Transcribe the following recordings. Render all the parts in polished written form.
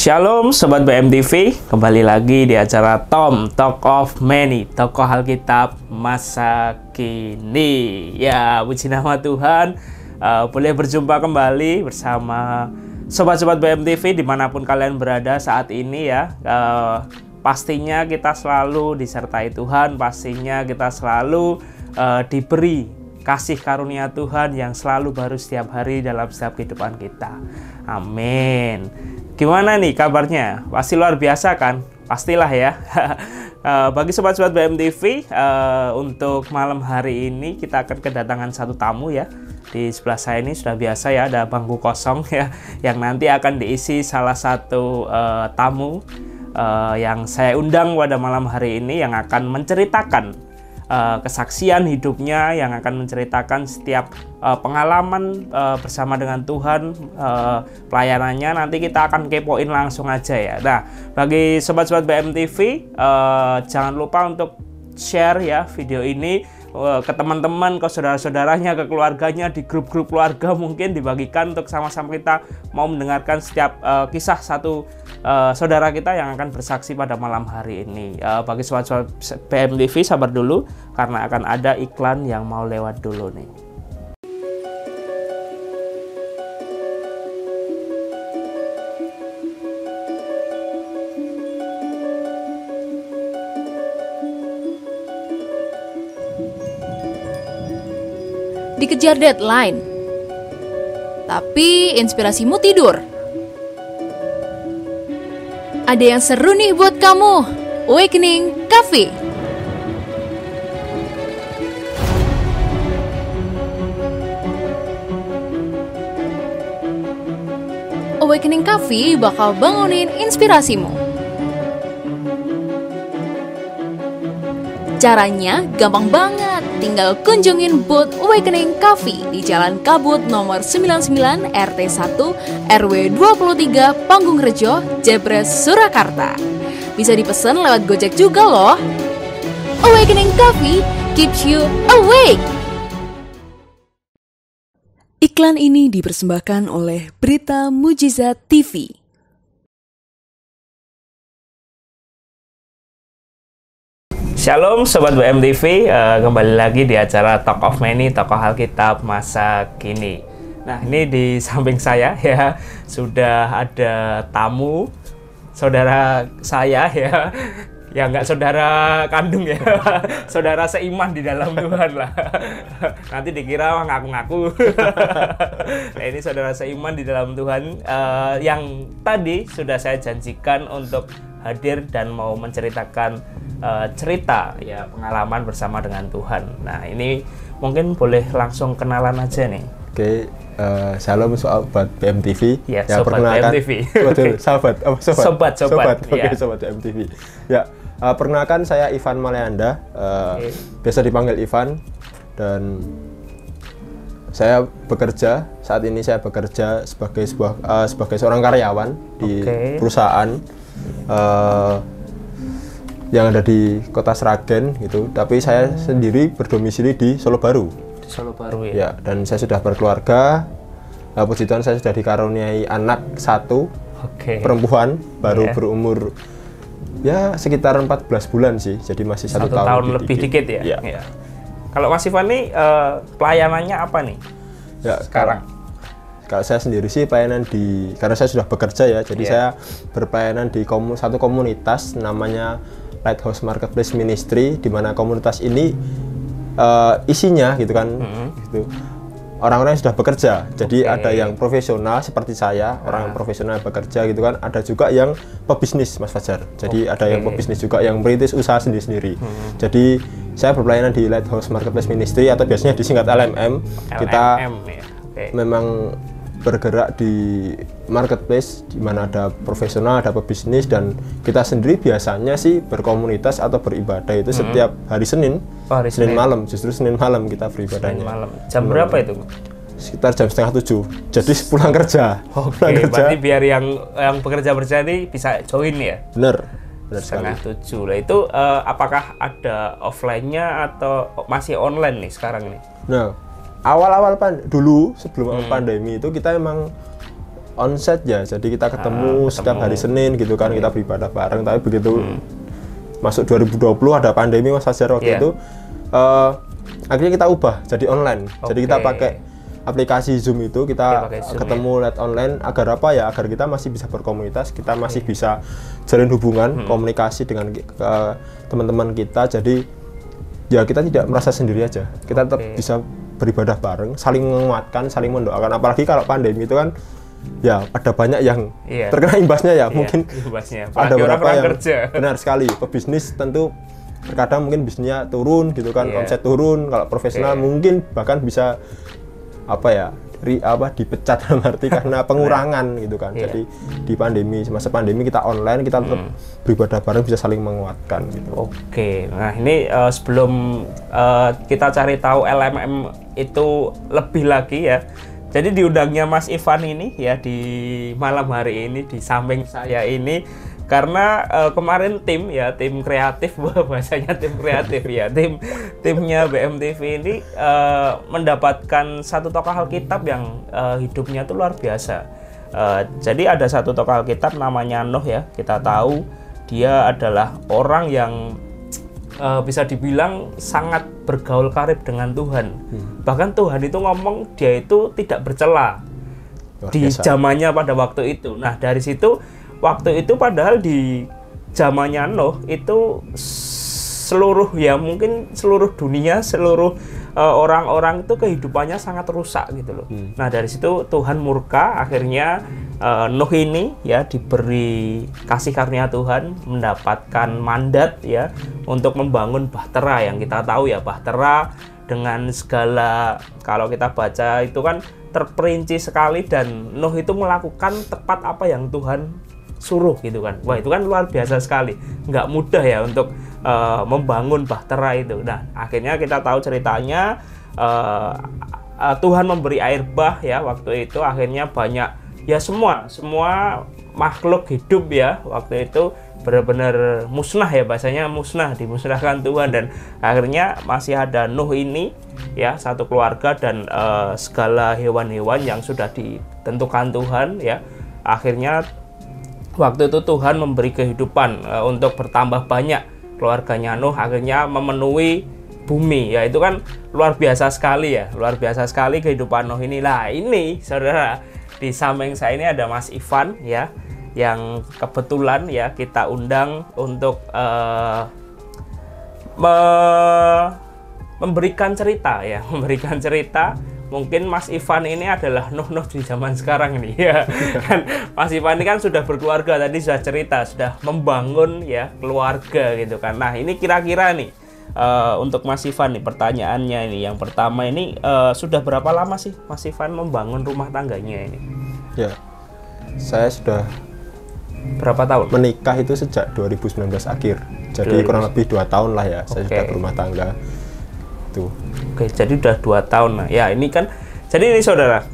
Shalom Sobat BMTV, kembali lagi di acara Tom Talk of Many, tokoh Alkitab masa kini. Ya, puji nama Tuhan, boleh berjumpa kembali bersama Sobat-Sobat BMTV dimanapun kalian berada saat ini ya. Pastinya kita selalu disertai Tuhan, pastinya kita selalu diberi kasih karunia Tuhan yang selalu baru setiap hari dalam setiap kehidupan kita. Amin. Gimana nih kabarnya? Pasti luar biasa kan? Pastilah ya. Bagi sobat-sobat BMTV, untuk malam hari ini kita akan kedatangan satu tamu ya. Di sebelah saya ini sudah biasa ya, ada bangku kosong ya, yang nanti akan diisi salah satu tamu yang saya undang pada malam hari ini, yang akan menceritakan kesaksian hidupnya, yang akan menceritakan setiap pengalaman bersama dengan Tuhan, pelayanannya. Nanti kita akan kepoin langsung aja ya. Nah, bagi sobat-sobat BMTV, jangan lupa untuk share ya video ini ke teman-teman, ke saudara-saudaranya, ke keluarganya, di grup-grup keluarga mungkin dibagikan untuk sama-sama kita mau mendengarkan setiap kisah satu saudara kita yang akan bersaksi pada malam hari ini. Bagi sobat-sobat BMTV, sabar dulu karena akan ada iklan yang mau lewat dulu nih. Dikejar deadline, tapi inspirasimu tidur. Ada yang seru nih buat kamu, Awakening Cafe. Awakening Cafe bakal bangunin inspirasimu. Caranya gampang banget, tinggal kunjungin booth Awakening Cafe di Jalan Kabut nomor 99 RT 1 RW 23 Panggung Rejo, Jebres, Surakarta. Bisa dipesan lewat Gojek juga loh. Awakening Cafe keeps you awake. Iklan ini dipersembahkan oleh Berita Mujizat TV. Shalom Sobat BMTV, kembali lagi di acara Talk of Many, tokoh Alkitab masa kini. Nah, ini di samping saya ya, sudah ada tamu, saudara saya ya, ya nggak saudara kandung ya, saudara seiman di dalam Tuhan lah. Nanti dikira ngaku-ngaku. Nah, ini saudara seiman di dalam Tuhan, yang tadi sudah saya janjikan untuk hadir dan mau menceritakan cerita ya, pengalaman bersama dengan Tuhan. Nah, ini mungkin boleh langsung kenalan aja nih. Oke, shalom sobat BMTV. Ya, sobat BMTV. Sobat ya. Sobat BMTV. Ya, perkenalkan saya Ivan Maleanda, biasa dipanggil Ivan, dan saya bekerja saat ini sebagai seorang karyawan di perusahaan yang ada di Kota Sragen gitu, tapi saya sendiri berdomisili di Solo Baru. Di Solo Baru ya. Ya, dan saya sudah berkeluarga. Puji Tuhan, saya sudah dikaruniai anak satu, perempuan, baru berumur ya sekitar 14 bulan sih, jadi masih satu tahun lebih dikit ya. Ya. Kalau Mas Ivan nih, pelayanannya apa nih? Ya, sekarang kalau saya sendiri sih pelayanan karena saya sudah bekerja ya, jadi saya berpelayanan di satu komunitas namanya Lighthouse Marketplace Ministry, di mana komunitas ini isinya gitu kan, gitu, orang-orang yang sudah bekerja. Jadi ada yang profesional seperti saya, orang yang profesional bekerja gitu kan, ada juga yang pebisnis, Mas Fajar. Jadi ada yang pebisnis juga, yang merintis usaha sendiri-sendiri. Jadi saya berpelayanan di Lighthouse Marketplace Ministry, atau biasanya disingkat LMM. Kita memang bergerak di marketplace di mana ada profesional, ada pebisnis, dan kita sendiri biasanya sih berkomunitas atau beribadah itu setiap hari Senin. Senin malam, justru Senin malam kita beribadahnya. Jam berapa itu? Sekitar jam 6:30. Jadi pulang kerja. Berarti biar yang bekerja ini bisa join ya? Bener 6:30 lah. Itu apakah ada offline-nya atau masih online nih sekarang nih? Nah, awal-awal dulu sebelum pandemi itu kita emang onset ya, jadi kita ketemu setiap hari Senin gitu kan, kita beribadah bareng. Tapi begitu masuk 2020 ada pandemi Mas Fajar waktu itu, akhirnya kita ubah jadi online. Jadi kita pakai aplikasi Zoom itu, kita ketemu lewat online. Agar apa ya? Agar kita masih bisa berkomunitas, kita masih bisa jalin hubungan, komunikasi dengan teman-teman kita. Jadi ya kita tidak merasa sendiri aja, kita tetap bisa beribadah bareng, saling menguatkan, saling mendoakan. Apalagi kalau pandemi itu kan ya ada banyak yang terkena imbasnya ya, mungkin ada beberapa yang kerja. Benar sekali, pebisnis tentu terkadang mungkin bisnisnya turun gitu kan, omset turun. Kalau profesional mungkin bahkan bisa dipecat dalam arti karena pengurangan gitu kan. Jadi di masa pandemi kita online, kita tetap beribadah bareng, bisa saling menguatkan gitu. Oke, nah ini sebelum kita cari tahu LMM itu lebih lagi ya. Jadi diundangnya Mas Ivan ini ya di malam hari ini di samping saya ini karena kemarin tim kreatif, bahasanya tim kreatif ya, timnya BMTV ini mendapatkan satu tokoh Alkitab yang hidupnya itu luar biasa. Jadi ada satu tokoh Alkitab namanya Nuh ya, kita tahu dia adalah orang yang bisa dibilang sangat bergaul karib dengan Tuhan. Bahkan Tuhan itu ngomong dia itu tidak bercela di zamannya pada waktu itu. Nah dari situ waktu itu padahal di zamannya Nuh itu mungkin seluruh dunia, seluruh orang-orang itu kehidupannya sangat rusak gitu loh. Nah dari situ Tuhan murka, akhirnya Nuh ini ya diberi kasih karunia Tuhan, mendapatkan mandat ya untuk membangun bahtera yang kita tahu ya, bahtera dengan segala, kalau kita baca itu kan terperinci sekali, dan Nuh itu melakukan tepat apa yang Tuhan suruh gitu kan. Wah itu kan luar biasa sekali, nggak mudah ya untuk membangun bahtera itu. Nah akhirnya kita tahu ceritanya, Tuhan memberi air bah ya waktu itu, akhirnya banyak ya semua makhluk hidup ya waktu itu benar-benar musnah ya, bahasanya musnah, dimusnahkan Tuhan. Dan akhirnya masih ada Nuh ini ya, satu keluarga, dan segala hewan-hewan yang sudah ditentukan Tuhan ya. Akhirnya waktu itu Tuhan memberi kehidupan untuk bertambah banyak keluarganya Nuh, akhirnya memenuhi bumi ya. Itu kan luar biasa sekali ya, luar biasa sekali kehidupan Nuh ini. Lah ini saudara, di samping saya ini ada Mas Ivan ya, yang kebetulan ya kita undang untuk memberikan cerita ya, memberikan cerita. Mungkin Mas Ivan ini adalah Nuh di zaman sekarang nih ya. Kan Mas Ivan ini kan sudah berkeluarga, tadi sudah cerita, sudah membangun ya keluarga gitu kan. Nah ini kira-kira nih untuk Mas Ivan nih pertanyaannya ini, yang pertama ini sudah berapa lama sih Mas Ivan membangun rumah tangganya ini? Ya, saya sudah berapa tahun? Menikah itu sejak 2019 akhir, jadi kurang lebih 2 tahun lah ya. Saya sudah berumah tangga tuh. Oke, jadi udah 2 tahun. Nah ya ini kan, jadi ini saudara,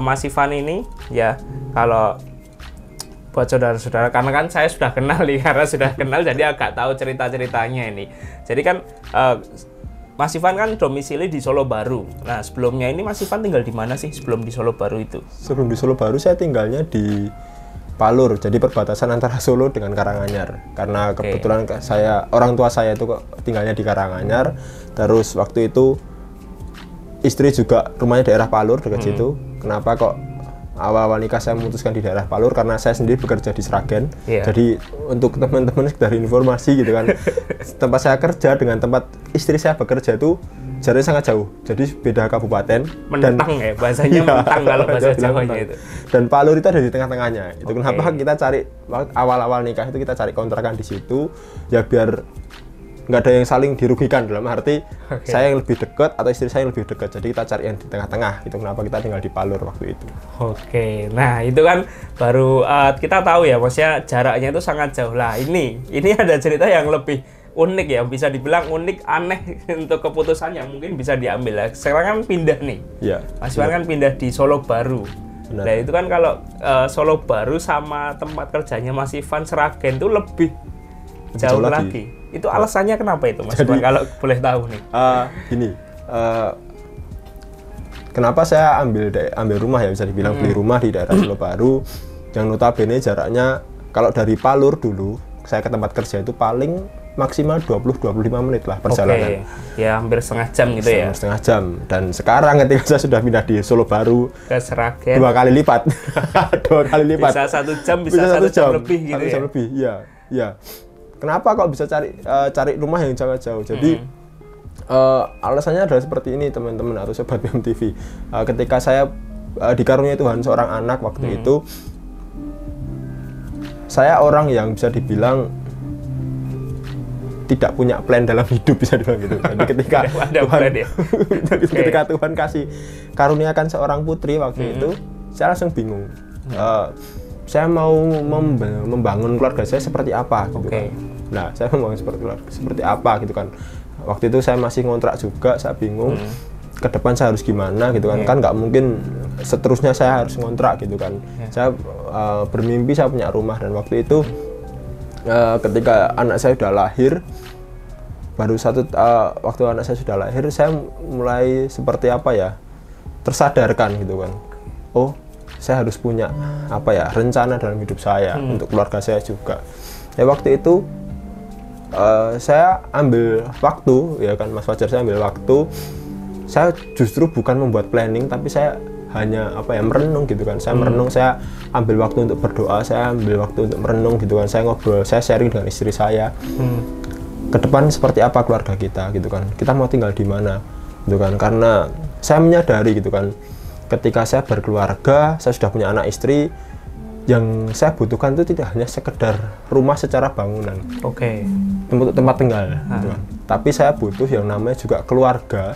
Mas Ivan ini ya, kalau buat saudara-saudara, karena kan saya sudah kenal nih, karena sudah kenal jadi agak tahu cerita-ceritanya ini. Jadi kan Mas Ivan kan domisili di Solo Baru. Nah sebelumnya ini Mas Ivan tinggal di mana sih sebelum di Solo Baru itu? Sebelum di Solo Baru saya tinggalnya di Palur, jadi perbatasan antara Solo dengan Karanganyar. Karena kebetulan orang tua saya itu tinggalnya di Karanganyar. Terus waktu itu istri juga rumahnya daerah Palur dekat situ. Kenapa kok awal-awal nikah saya memutuskan di daerah Palur? Karena saya sendiri bekerja di Sragen. Jadi untuk teman-teman dari informasi gitu kan, tempat saya kerja dengan tempat istri saya bekerja itu jaraknya sangat jauh. Jadi beda kabupaten. Mentang ya, bahasanya mentang kalau bahasa Jawanya itu. Dan Palur itu ada di tengah-tengahnya. Itu kenapa kita cari awal-awal nikah itu kita cari kontrakan di situ ya, biar nggak ada yang saling dirugikan, dalam arti saya yang lebih dekat atau istri saya yang lebih dekat, jadi kita cari yang di tengah-tengah. Itu kenapa kita tinggal di Palur waktu itu. Oke, nah itu kan baru kita tahu ya, maksudnya jaraknya itu sangat jauh. Lah ini ada cerita yang lebih unik ya, bisa dibilang unik, aneh untuk keputusan yang mungkin bisa diambil lah. Sekarang kan pindah nih, Mas Ivan kan pindah di Solo Baru. Nah itu kan kalau Solo Baru sama tempat kerjanya Mas Ivan Sragen itu lebih jauh lagi. Itu alasannya kenapa itu Mas Ivan, kalau boleh tahu nih? Gini, kenapa saya ambil rumah ya, bisa dibilang beli rumah di daerah Solo Baru yang notabene jaraknya kalau dari Palur dulu saya ke tempat kerja itu paling maksimal 20-25 menit lah perjalanan. Ya hampir setengah jam gitu ya. Setengah jam. Dan sekarang ketika saya sudah pindah di Solo Baru ke Sragen 2 kali lipat. 2 kali lipat. Bisa 1 jam, bisa 1 jam lebih gitu 1 jam lebih, iya. Iya. Kenapa kok bisa cari rumah yang sangat jauh? Jadi alasannya adalah seperti ini teman-teman atau sobat BMTV. Ketika saya dikaruniai Tuhan seorang anak waktu itu, saya orang yang bisa dibilang tidak punya plan dalam hidup, bisa dibilang gitu. Jadi ketika Tuhan, ketika Tuhan kasih karuniakan seorang putri waktu itu, saya langsung bingung. Saya mau membangun keluarga saya seperti apa gitu kan. Nah, saya membangun seperti apa gitu kan. Waktu itu saya masih ngontrak juga, saya bingung ke depan saya harus gimana gitu kan. Kan nggak mungkin seterusnya saya harus ngontrak gitu kan. Saya bermimpi saya punya rumah, dan waktu itu ketika anak saya sudah lahir, waktu anak saya sudah lahir, saya mulai seperti apa ya, tersadarkan gitu kan. Oh, saya harus punya apa ya, rencana dalam hidup saya untuk keluarga saya juga. Ya waktu itu saya ambil waktu ya kan, Mas Fajar, saya ambil waktu. Saya justru bukan membuat planning, tapi saya hanya apa ya, merenung gitu kan. Saya merenung, saya ambil waktu untuk berdoa, saya ambil waktu untuk merenung gitu kan. Saya ngobrol, saya sharing dengan istri saya. Ke depan seperti apa keluarga kita gitu kan. Kita mau tinggal di mana gitu kan. Karena saya menyadari gitu kan, ketika saya berkeluarga, saya sudah punya anak istri, yang saya butuhkan itu tidak hanya sekedar rumah secara bangunan. Untuk tempat tinggal gitu kan. Tapi saya butuh yang namanya juga keluarga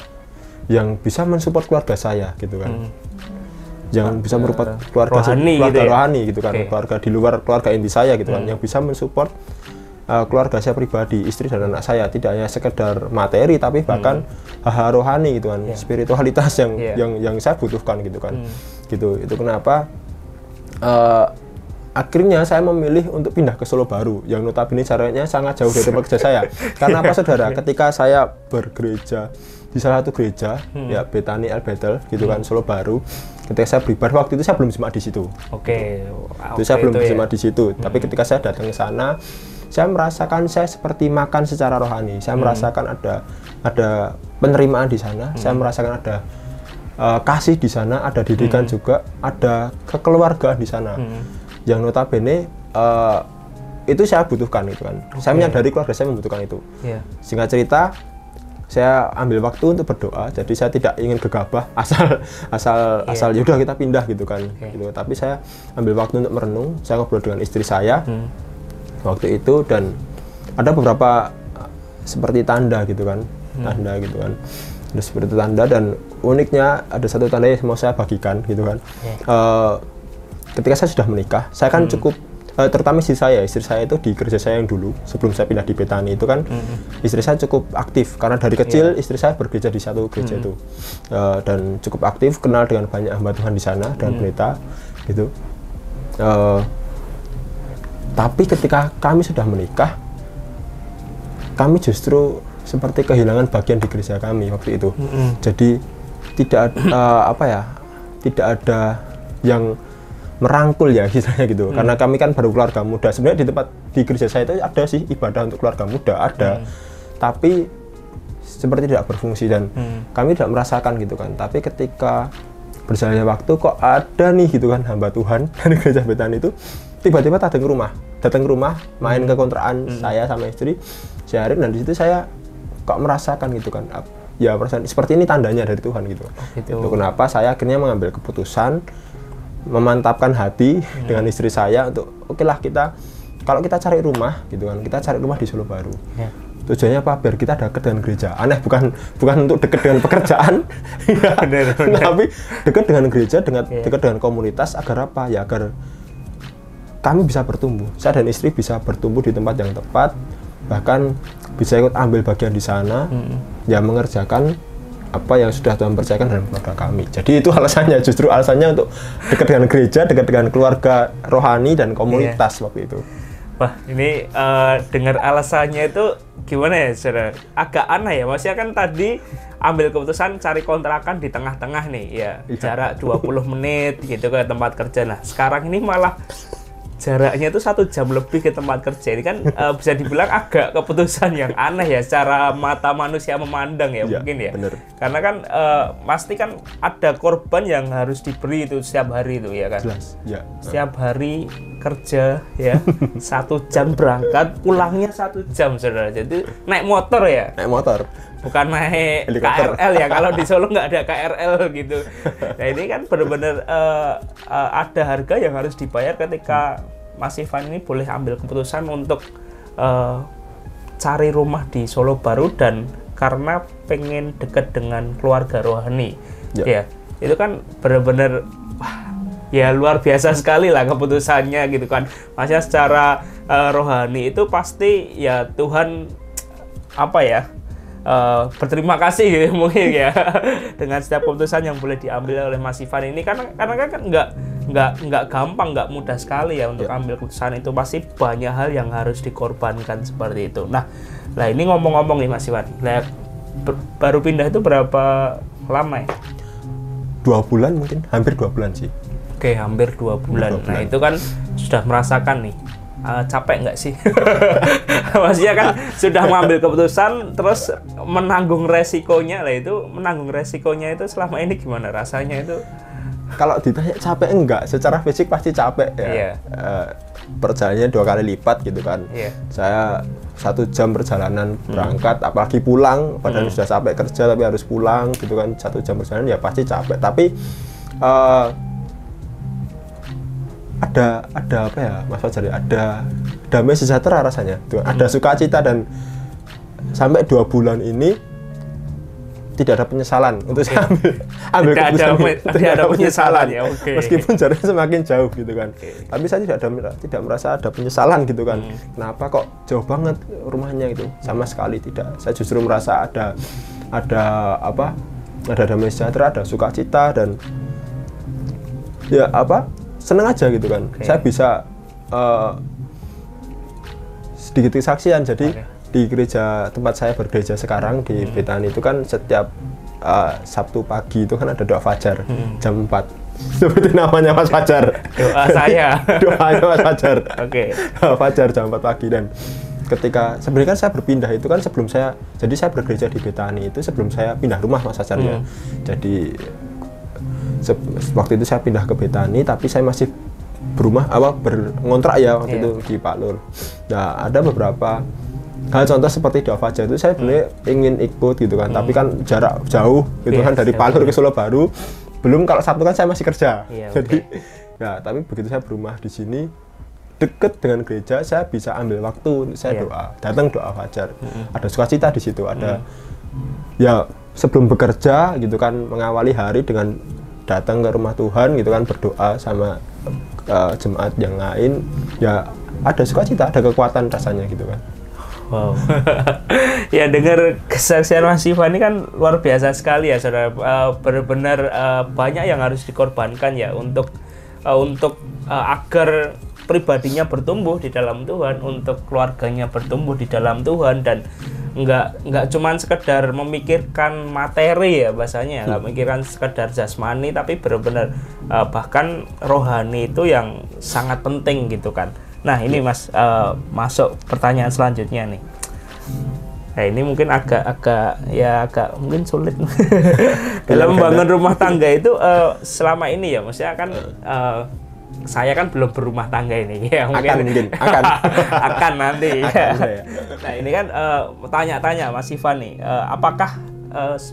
yang bisa mensupport keluarga saya gitu kan. Yang bisa merupakan keluarga rohani gitu kan. Keluarga di luar keluarga inti saya gitu kan, yang bisa mensupport keluarga saya pribadi, istri dan anak saya, tidak hanya sekedar materi tapi bahkan hal-hal rohani gitu kan, spiritualitas yang saya butuhkan gitu kan. Gitu. Itu kenapa akhirnya saya memilih untuk pindah ke Solo Baru yang notabene jaraknya sangat jauh dari tempat kerja saya. Karena apa saudara, ketika saya bergereja di salah satu gereja ya, Bethany El Bethel gitu kan, Solo Baru, ketika saya beribadah waktu itu saya belum simak di situ. Itu saya belum simak di situ. Tapi ketika saya datang ke sana, saya merasakan saya seperti makan secara rohani. Saya merasakan ada penerimaan di sana. Saya merasakan ada kasih di sana, ada didikan juga, ada kekeluargaan di sana. Yang notabene itu saya butuhkan itu kan. Saya menyadari keluarga saya membutuhkan itu. Singkat cerita, saya ambil waktu untuk berdoa. Jadi saya tidak ingin gegabah asal yaudah kita pindah gitu kan. Gitu. Tapi saya ambil waktu untuk merenung. Saya ngobrol dengan istri saya waktu itu, dan ada beberapa seperti tanda gitu kan, tanda gitu kan. Ada seperti tanda, dan uniknya ada satu tanda yang mau saya bagikan gitu kan. Ketika saya sudah menikah, saya kan cukup terutama istri saya itu di gereja saya yang dulu sebelum saya pindah di Bethany itu kan, istri saya cukup aktif karena dari kecil istri saya bergereja di satu gereja itu, dan cukup aktif, kenal dengan banyak hamba Tuhan di sana dan pendeta gitu. Tapi ketika kami sudah menikah, kami justru seperti kehilangan bagian di gereja kami waktu itu. Jadi tidak tidak ada yang merangkul ya istilahnya gitu. Karena kami kan baru keluarga muda. Sebenarnya di gereja saya itu ada sih ibadah untuk keluarga muda, ada. Tapi seperti tidak berfungsi, dan kami tidak merasakan gitu kan. Tapi ketika berjalannya waktu, kok ada nih gitu kan hamba Tuhan dari gereja Bethany itu tiba-tiba datang ke rumah, main ke kontrakan saya sama istri, sharing, dan di situ saya kok merasakan gitu kan, ya perasaan seperti ini tandanya dari Tuhan gitu. Itu kenapa saya akhirnya mengambil keputusan, memantapkan hati dengan istri saya untuk oke lah, kalau kita cari rumah gitu kan, kita cari rumah di Solo Baru. Tujuannya apa? Biar kita dekat dengan gereja. Aneh, bukan untuk dekat dengan pekerjaan, tapi dekat dengan gereja, dekat dengan komunitas. Agar apa? Ya agar kami bisa bertumbuh. Saya dan istri bisa bertumbuh di tempat yang tepat, bahkan bisa ikut ambil bagian di sana, ya mengerjakan apa yang sudah Tuhan percayakan dalam keluarga kami. Jadi itu alasannya, justru alasannya untuk dekat dengan gereja, dekat dengan keluarga rohani dan komunitas waktu itu. Wah, ini dengar alasannya itu gimana ya, saudara? Agak aneh ya, maksudnya kan tadi ambil keputusan cari kontrakan di tengah-tengah nih, ya jarak 20 menit gitu ke tempat kerja. Nah, sekarang ini malah jaraknya itu 1 jam lebih ke tempat kerja. Ini kan bisa dibilang agak keputusan yang aneh ya, secara mata manusia memandang ya, mungkin ya. Bener. Karena kan pasti kan ada korban yang harus diberi itu setiap hari itu ya kan. Jelas. Ya. Setiap hari kerja ya 1 jam berangkat, pulangnya 1 jam, saudara. Jadi naik motor ya. Naik motor. Bukan naik Helikopter. KRL ya, kalau di Solo nggak ada KRL gitu. Nah ini kan benar-benar ada harga yang harus dibayar ketika Mas Ivan ini boleh ambil keputusan untuk cari rumah di Solo Baru, dan karena pengen dekat dengan keluarga rohani. Ya, itu kan benar-benar ya luar biasa sekali lah keputusannya gitu kan. Maksudnya secara rohani itu pasti ya Tuhan apa ya, berterima kasih gitu mungkin ya dengan setiap keputusan yang boleh diambil oleh Mas Ivan ini, karena kan nggak gampang, nggak mudah sekali ya untuk ambil keputusan itu. Pasti banyak hal yang harus dikorbankan seperti itu. Nah ini ngomong-ngomong nih Mas Ivan, baru pindah itu berapa lama ya? 2 bulan mungkin, hampir 2 bulan sih. Oke, hampir 2 bulan. Nah itu kan sudah merasakan nih, capek nggak sih? Maksudnya kan sudah mengambil keputusan terus menanggung resikonya lah. Itu menanggung resikonya itu selama ini gimana rasanya itu? Kalau ditanya capek enggak, secara fisik pasti capek ya. Iya. Perjalanannya 2 kali lipat gitu kan. Iya. Saya 1 jam perjalanan berangkat, apalagi pulang, padahal sudah capek kerja tapi harus pulang gitu kan. 1 jam perjalanan ya pasti capek. Tapi ada apa ya Mas Fajar, ada damai sejahtera rasanya tuh, ada sukacita, dan sampai 2 bulan ini tidak ada penyesalan untuk saya ambil keputusan. Tidak ada penyesalan ya. Meskipun jaraknya semakin jauh gitu kan, tapi saya tidak merasa ada penyesalan gitu kan. Kenapa kok jauh banget rumahnya gitu? Sama sekali tidak. Saya justru merasa ada apa? Ada damai sejahtera, ada sukacita, dan ya apa? Senang aja gitu kan. Saya bisa sedikit kesaksian. Jadi di gereja tempat saya bergereja sekarang di Betani itu kan setiap Sabtu pagi itu kan ada doa fajar jam 4. Seperti namanya Mas Fajar. Doa saya. Doanya Mas Fajar. Doa fajar jam 4 pagi. Dan ketika sebenarnya kan saya berpindah itu kan sebelum saya, jadi saya bergereja di Betani itu sebelum saya pindah rumah Mas Fajar ya. Jadi waktu itu saya pindah ke Betani, tapi saya masih ngontrak ya waktu itu di Pak Lur. Nah ada beberapa hal contoh seperti doa fajar itu saya sebenarnya ingin ikut gitu kan, tapi kan jarak jauh gitu kan dari Pak Lur ke Solo Baru. Belum kalau Sabtu kan saya masih kerja. Jadi ya, tapi begitu saya berumah di sini deket dengan gereja, saya bisa ambil waktu untuk saya doa, datang doa fajar. Ada sukacita di situ, ada ya sebelum bekerja gitu kan, mengawali hari dengan datang ke rumah Tuhan gitu kan, berdoa sama jemaat yang lain, ya ada sukacita, ada kekuatan rasanya gitu kan. Wow. Ya dengar kesaksian Mas Ivan ini kan luar biasa sekali ya saudara. Benar-benar banyak yang harus dikorbankan ya untuk agar pribadinya bertumbuh di dalam Tuhan, untuk keluarganya bertumbuh di dalam Tuhan, dan nggak cuman sekedar memikirkan materi ya bahasanya, nggak memikirkan sekedar jasmani, tapi benar-benar bahkan rohani itu yang sangat penting gitu kan. Nah ini Mas, masuk pertanyaan selanjutnya nih. Nah ini mungkin agak mungkin sulit dalam membangun rumah tangga itu selama ini ya, maksudnya kan saya kan belum berumah tangga ini ya, akan nanti ya. Nah ini kan tanya-tanya Mas Ivan nih, apakah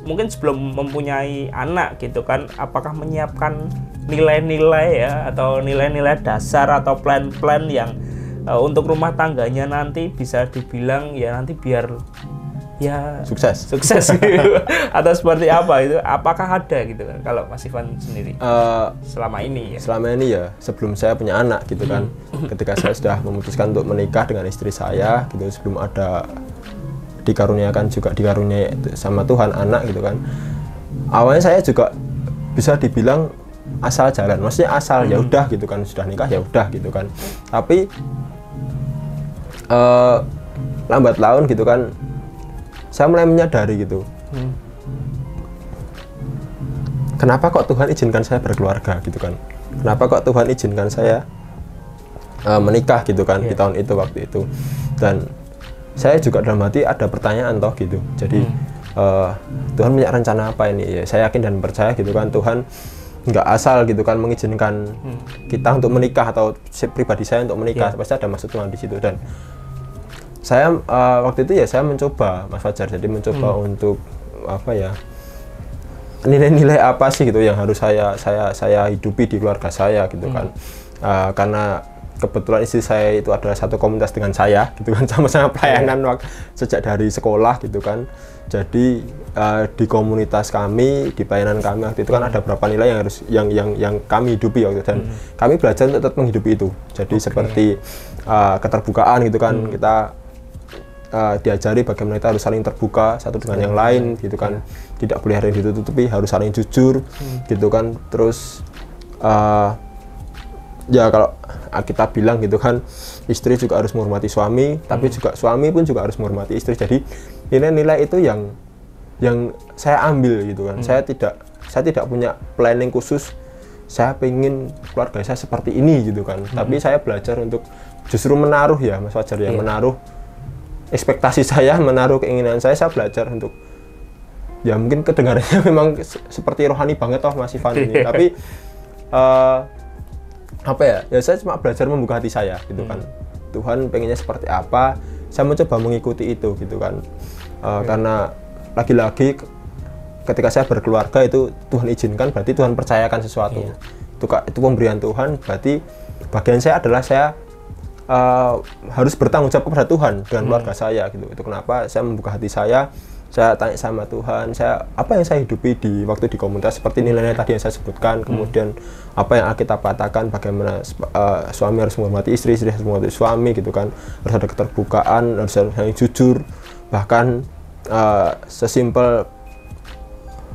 mungkin sebelum mempunyai anak gitu kan, apakah menyiapkan nilai-nilai ya, atau nilai-nilai dasar atau plan-plan yang untuk rumah tangganya nanti bisa dibilang ya nanti biar ya sukses gitu. Atau seperti apa itu, apakah ada gitu kan kalau Mas Ivan sendiri selama ini ya sebelum saya punya anak gitu kan, ketika saya sudah memutuskan untuk menikah dengan istri saya gitu, sebelum ada dikaruniai sama Tuhan anak gitu kan, awalnya saya juga bisa dibilang asal jalan, maksudnya asal ya udah gitu kan, sudah nikah ya udah gitu kan. Tapi lambat laun gitu kan saya mulai menyadari gitu, kenapa kok Tuhan izinkan saya berkeluarga gitu kan, kenapa kok Tuhan izinkan saya menikah gitu kan di tahun itu, waktu itu. Dan saya juga dalam hati ada pertanyaan toh gitu, jadi Tuhan punya rencana apa ini ya. Saya yakin dan percaya gitu kan, Tuhan nggak asal gitu kan mengizinkan kita untuk menikah, atau pribadi saya untuk menikah, pasti ada maksud Tuhan di situ. Dan saya waktu itu ya saya mencoba, Mas Fajar, jadi mencoba untuk apa ya, nilai-nilai apa sih gitu yang harus saya hidupi di keluarga saya gitu kan. Karena kebetulan istri saya itu adalah satu komunitas dengan saya gitu kan, sama-sama pelayanan sejak dari sekolah gitu kan. Jadi di komunitas kami, di pelayanan kami waktu itu kan ada beberapa nilai yang harus yang kami hidupi waktu itu, dan kami belajar untuk tetap menghidupi itu. Jadi seperti keterbukaan gitu kan, kita diajari bagaimana kita harus saling terbuka satu dengan yang lain gitu kan, tidak boleh ada yang ditutupi, harus saling jujur gitu kan. Terus ya kalau kita bilang gitu kan, istri juga harus menghormati suami, tapi juga suami pun juga harus menghormati istri. Jadi nilai-nilai itu yang saya ambil gitu kan. Saya tidak punya planning khusus, saya pengen keluarga saya seperti ini gitu kan. Tapi saya belajar untuk justru menaruh ya Mas Fajar ya, menaruh ekspektasi saya, menaruh keinginan saya belajar untuk, ya mungkin kedengarannya memang seperti rohani banget toh Mas Ivan ini, tapi apa ya saya cuma belajar membuka hati saya gitu kan. Tuhan pengennya seperti apa, saya mencoba mengikuti itu gitu kan. Karena lagi-lagi ketika saya berkeluarga itu Tuhan izinkan, berarti Tuhan percayakan sesuatu. Itu pemberian Tuhan, berarti bagian saya adalah saya harus bertanggung jawab kepada Tuhan dengan keluarga saya gitu. Itu kenapa saya membuka hati saya tanya sama Tuhan, apa yang saya hidupi di waktu di komunitas, seperti nilai-nilai tadi yang saya sebutkan, kemudian apa yang kita katakan, bagaimana suami harus menghormati istri, istri harus menghormati suami gitu kan, harus ada keterbukaan, harus saling jujur, bahkan sesimpel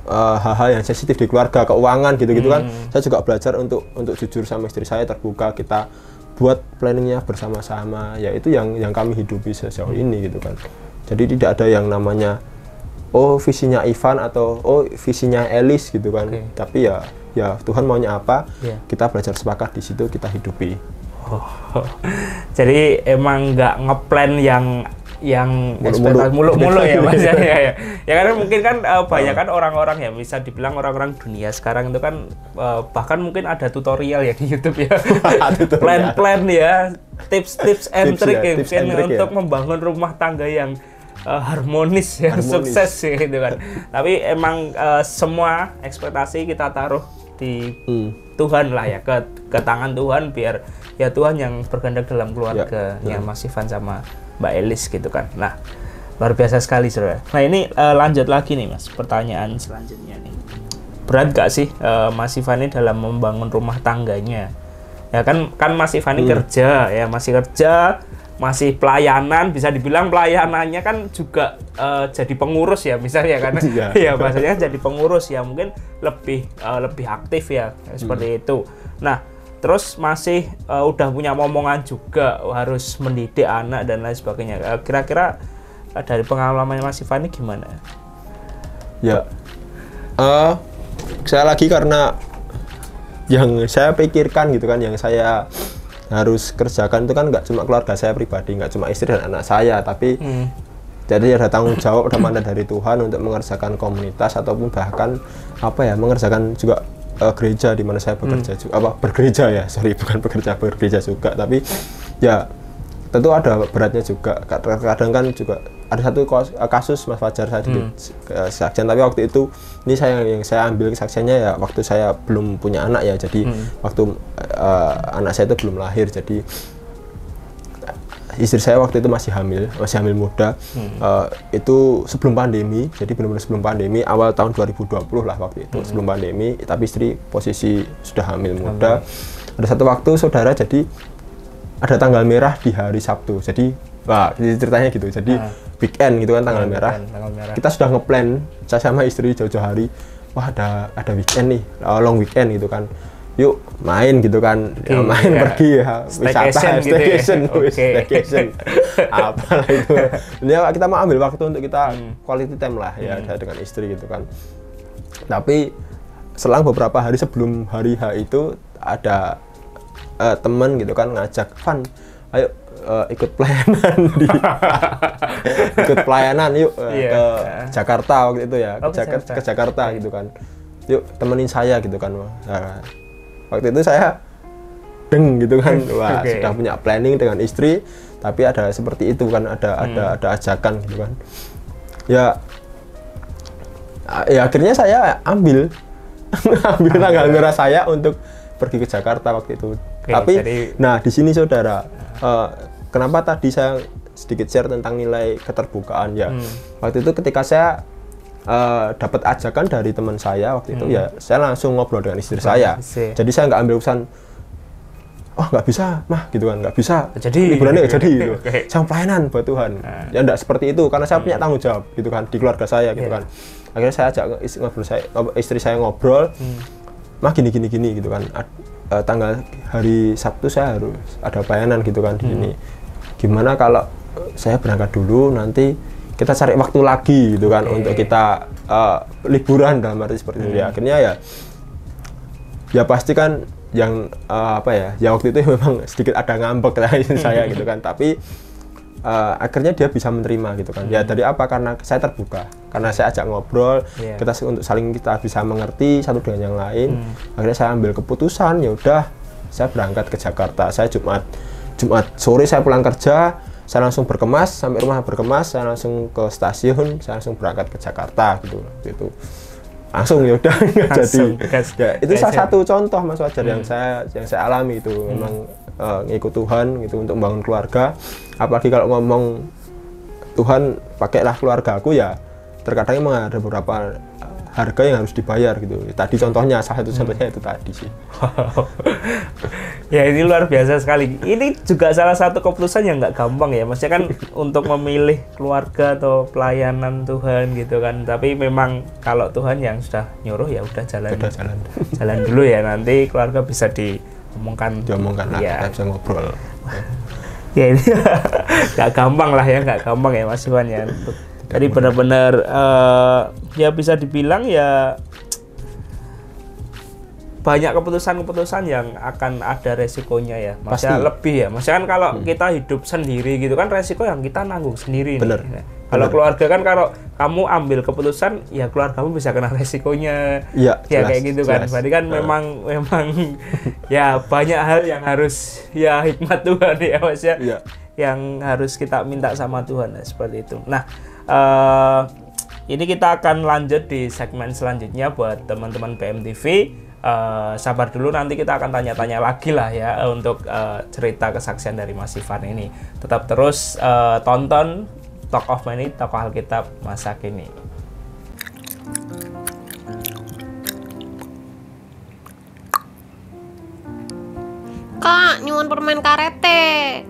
hal-hal yang sensitif di keluarga, keuangan gitu-gitu kan, saya juga belajar untuk jujur sama istri saya, terbuka, kita buat planningnya bersama-sama, ya itu yang kami hidupi sejauh ini gitu kan. Jadi tidak ada yang namanya visinya Ivan atau visinya Elis gitu kan. Tapi ya Tuhan maunya apa, kita belajar sepakat di situ, kita hidupi. Jadi emang nggak ngeplan yang ekspektasi muluk-muluk ya Mas ya. Ya karena mungkin kan banyak kan orang-orang ya, bisa dibilang orang-orang dunia sekarang itu kan bahkan mungkin ada tutorial ya di YouTube ya. Plan-plan ya, tips and trick untuk membangun rumah tangga yang harmonis, yang sukses gitu kan. Tapi emang semua ekspektasi kita taruh di Tuhan lah ya, ke tangan Tuhan, biar ya Tuhan yang berkehendak dalam keluarganya Mas Ivan sama Mbak Elis gitu kan. Nah, luar biasa sekali saudara. Nah ini lanjut lagi nih Mas, pertanyaan selanjutnya nih. Berat gak sih Mas Ivan ini dalam membangun rumah tangganya? Ya kan Mas Ivan ini kerja ya, masih pelayanan, bisa dibilang pelayanannya kan juga jadi pengurus ya misalnya kan. Ya bahasanya jadi pengurus ya, mungkin lebih aktif ya seperti itu. Nah, terus masih udah punya momongan juga, harus mendidik anak dan lain sebagainya. Kira-kira dari pengalaman Mas Ivan ini gimana? Ya, saya lagi karena yang saya pikirkan gitu kan, yang saya harus kerjakan itu kan nggak cuma keluarga saya pribadi, nggak cuma istri dan anak saya, tapi jadi ada tanggung jawab, ada mandat dari Tuhan untuk mengerjakan komunitas ataupun bahkan mengerjakan juga gereja di mana saya bekerja juga, bergereja ya, bukan bekerja, bergereja juga. Tapi ya tentu ada beratnya juga. Kadang kan juga ada satu kasus Mas Fajar, saya jadi kesaksian, tapi waktu itu ini yang saya ambil kesaksiannya ya waktu saya belum punya anak ya, jadi waktu anak saya itu belum lahir, jadi istri saya waktu itu masih hamil muda, itu sebelum pandemi, jadi benar-benar sebelum pandemi, awal tahun 2020 lah waktu itu, sebelum pandemi, tapi istri posisi sudah hamil muda. Ada satu waktu saudara, jadi ada tanggal merah di hari Sabtu, jadi ceritanya gitu, jadi weekend gitu kan, tanggal merah. Kita sudah ngeplan, saya sama istri jauh-jauh hari, ada weekend nih, long weekend gitu kan. yuk main gitu kan, ya, main pergi ya, wisata, staycation, apalah itu. Ini kita mau ambil waktu untuk kita quality time lah ya dengan istri gitu kan. Tapi selang beberapa hari sebelum hari H itu ada teman gitu kan ngajak, Van, ayo ikut pelayanan ikut pelayanan yuk ke Jakarta waktu itu ya, ke Jakarta gitu kan. Yuk temenin saya gitu kan. Nah, waktu itu saya gitu kan, wah sudah punya planning dengan istri, tapi ada seperti itu kan, ada ajakan gitu kan. Ya akhirnya saya ambil tanggal merah saya untuk pergi ke Jakarta waktu itu. Tapi nah di sini saudara, kenapa tadi saya sedikit share tentang nilai keterbukaan ya. Waktu itu ketika saya dapat ajakan dari teman saya waktu itu ya, saya langsung ngobrol dengan istri saya. Jadi saya nggak ambil urusan, oh nggak bisa mah gitu kan, nggak bisa liburannya nggak jadi gitu. Saya pelayanan buat Tuhan. Ya nggak seperti itu, karena saya punya tanggung jawab gitu kan di keluarga saya gitu kan. Akhirnya saya ajak istri saya ngobrol, mah gini gitu kan. Tanggal hari Sabtu saya harus ada pelayanan gitu kan di sini. Gimana kalau saya berangkat dulu, nanti kita cari waktu lagi gitu kan untuk kita liburan dalam arti seperti itu. Ya akhirnya ya pasti kan yang ya waktu itu memang sedikit ada ngambek saya gitu kan, tapi akhirnya dia bisa menerima gitu kan. Ya dari apa? Karena saya terbuka, karena saya ajak ngobrol, kita untuk saling kita bisa mengerti satu dengan yang lain. Akhirnya saya ambil keputusan, ya udah saya berangkat ke Jakarta. Saya Jumat sore saya pulang kerja, saya langsung berkemas, sampai rumah berkemas, saya langsung ke stasiun, saya langsung berangkat ke Jakarta gitu. Langsung ya udah nggak jadi. Ya, itu salah satu contoh Mas Wajar yang saya alami itu, memang ngikut Tuhan gitu untuk membangun keluarga. Apalagi kalau ngomong Tuhan pakailah keluarga aku, ya terkadang memang ada beberapa harga yang harus dibayar gitu. Tadi contohnya, salah satu contohnya itu tadi sih. Ya ini luar biasa sekali. Ini juga salah satu keputusan yang nggak gampang ya. Maksudnya kan untuk memilih keluarga atau pelayanan Tuhan gitu kan. Tapi memang kalau Tuhan yang sudah nyuruh ya udah jalan dulu ya. Nanti keluarga bisa diomongkan lah, ya. Kita bisa ngobrol. Ya ini nggak gampang lah ya, nggak gampang ya Mas Iwan ya. Jadi benar-benar ya bisa dibilang ya banyak keputusan-keputusan yang akan ada resikonya ya. Maksudnya lebih ya. Maksudnya kan kalau kita hidup sendiri gitu kan, resiko yang kita nanggung sendiri. Bener. Nih. Kalau keluarga kan, kalau kamu ambil keputusan ya keluargamu bisa kena resikonya. Ya kayak gitu kan. Berarti kan memang ya banyak hal yang harus ya hikmat Tuhan ya Maksudnya yang harus kita minta sama Tuhan ya, seperti itu. Nah, ini kita akan lanjut di segmen selanjutnya buat teman-teman BMTV. Sabar dulu, nanti kita akan tanya-tanya lagi lah ya untuk cerita kesaksian dari Mas Ivan ini. Tetap terus tonton Talk of Many, tokoh Alkitab masa kini. Kak, nyuwun permen karete.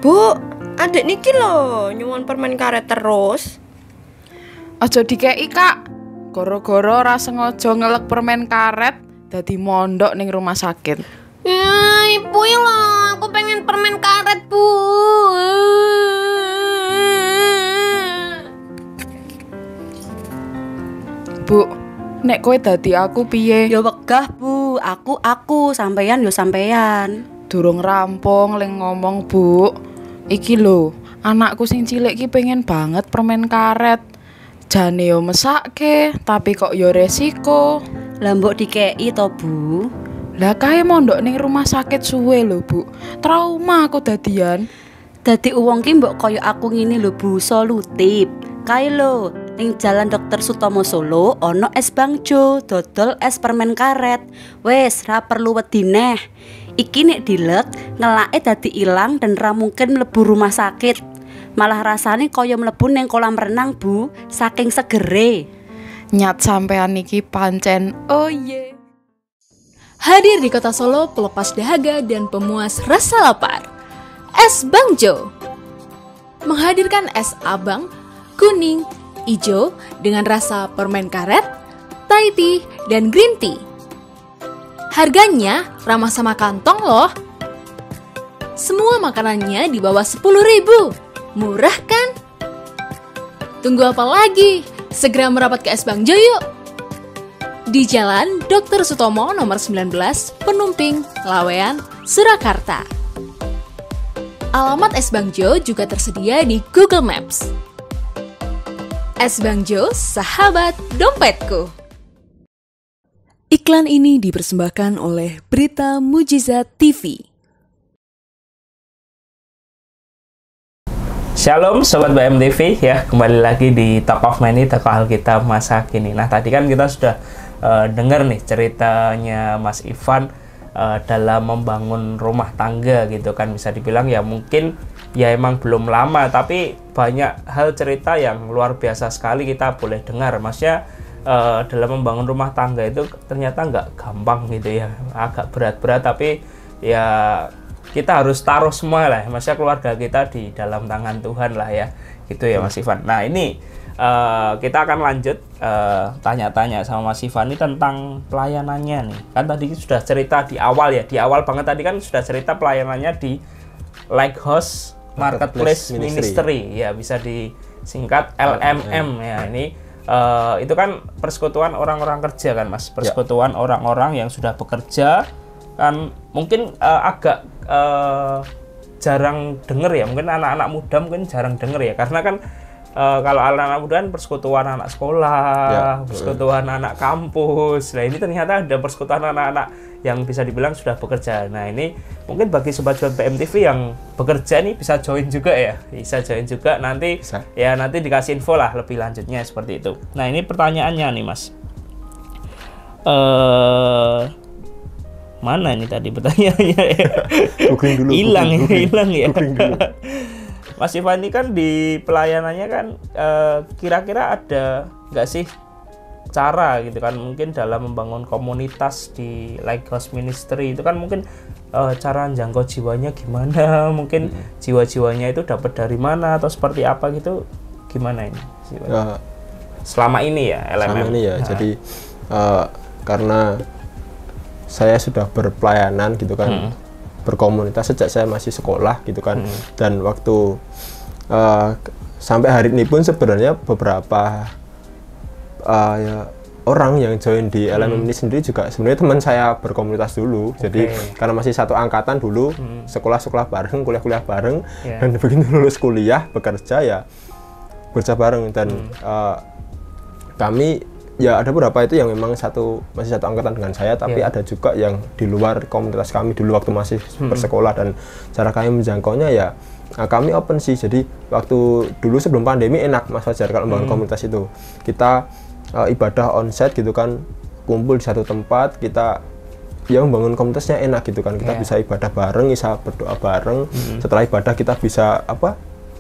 Bu, adek niki lho nyuwun permen karet terus. Aja dikei, Kak. Goro-goro ora sengaja ngelek permen karet dadi mondok ning rumah sakit. Ya, ibu lho, aku pengen permen karet, Bu. Bu, nek kowe dadi aku piye? Ya wegah, Bu. Aku sampeyan yo sampeyan. Durung rampung leng ngomong, Bu. Iki lho, anakku sing cilik ki pengen banget permen karet. Jane yo mesake, tapi kok yo resiko. Lah mbok dikei to, Bu. Lah kae mondok ning rumah sakit suwe lho, Bu. Trauma aku dadian. Dadi wong ki mbok kaya aku ngene lho, Bu, solutif. Kae lho, ning Jalan Dr. Sutomo Solo ana es Bangjo, dodol es permen karet. Wes, ra perlu wedi neh. Iki nek dilek, ngelake dadi ilang dan ra mungkin mlebu rumah sakit. Malah rasane kaya mlebu ning kolam renang, Bu, saking segere. Nyat sampean iki pancen oh ye. Hadir di kota Solo, pelepas dahaga dan pemuas rasa lapar. Es Bangjo menghadirkan es abang, kuning, hijau dengan rasa permen karet, Thai tea, dan green tea. Harganya ramah sama kantong loh. Semua makanannya di bawah 10.000. Murah kan? Tunggu apa lagi? Segera merapat ke Es Bang Jo yuk! Di Jalan Dr. Sutomo nomor 19, Penumping, Lawean, Surakarta. Alamat Es Bang Jo juga tersedia di Google Maps. Es Bang Jo, sahabat dompetku. Iklan ini dipersembahkan oleh Berita Mujizat TV. Shalom Sobat BMTV ya, kembali lagi di Talk of Many, tokoh Alkitab masa kini. Nah tadi kan kita sudah dengar nih ceritanya Mas Ivan dalam membangun rumah tangga gitu kan. Bisa dibilang ya mungkin ya emang belum lama, tapi banyak hal cerita yang luar biasa sekali kita boleh dengar. Maksudnya dalam membangun rumah tangga itu ternyata nggak gampang gitu ya, agak berat-berat, tapi ya kita harus taruh semua lah, maksudnya keluarga kita di dalam tangan Tuhan lah ya, gitu ya Mas Ivan. Nah ini kita akan lanjut tanya-tanya sama Mas Ivan ini tentang pelayanannya nih. Kan tadi sudah cerita di awal ya, di awal banget tadi kan sudah cerita pelayanannya di Lighthouse Marketplace Ministry ya, bisa disingkat LMM ya. Ini itu kan persekutuan orang-orang kerja kan Mas, persekutuan orang-orang yang sudah bekerja kan, mungkin agak jarang denger ya, mungkin anak-anak muda mungkin jarang denger ya, karena kan kalau anak-anak muda kan persekutuan anak sekolah, persekutuan anak kampus. Nah ini ternyata ada persekutuan anak-anak yang bisa dibilang sudah bekerja. Nah ini mungkin bagi sobat-sobat BMTV yang bekerja nih bisa join juga ya, bisa join juga nanti bisa. Ya nanti dikasih info lah lebih lanjutnya seperti itu. Nah ini pertanyaannya nih Mas, mana ini tadi pertanyaannya? Hilang ya. Mas Ivan ini kan di pelayanannya kan kira-kira ada nggak sih cara gitu kan, mungkin dalam membangun komunitas di Lighthouse Ministry itu kan mungkin cara jangkau jiwanya gimana, mungkin jiwa-jiwanya itu dapat dari mana atau seperti apa gitu, gimana ini selama ini ya LMM? Selama ini ya, jadi karena saya sudah berpelayanan gitu kan, berkomunitas sejak saya masih sekolah gitu kan, dan waktu sampai hari ini pun sebenarnya beberapa ya, orang yang join di LMM ini sendiri juga sebenarnya teman saya berkomunitas dulu. Jadi karena masih satu angkatan dulu, sekolah-sekolah bareng, kuliah-kuliah bareng, dan begitu lulus kuliah bekerja ya bekerja bareng, dan kami ya ada beberapa itu yang memang masih satu angkatan dengan saya, tapi ada juga yang di luar komunitas kami dulu waktu masih bersekolah, dan cara kami menjangkaunya ya kami open sih. Jadi waktu dulu sebelum pandemi enak Mas Fajar kalau membangun komunitas itu, kita ibadah onsite gitu kan, kumpul di satu tempat, kita ya membangun komunitasnya enak gitu kan, kita bisa ibadah bareng, bisa berdoa bareng, setelah ibadah kita bisa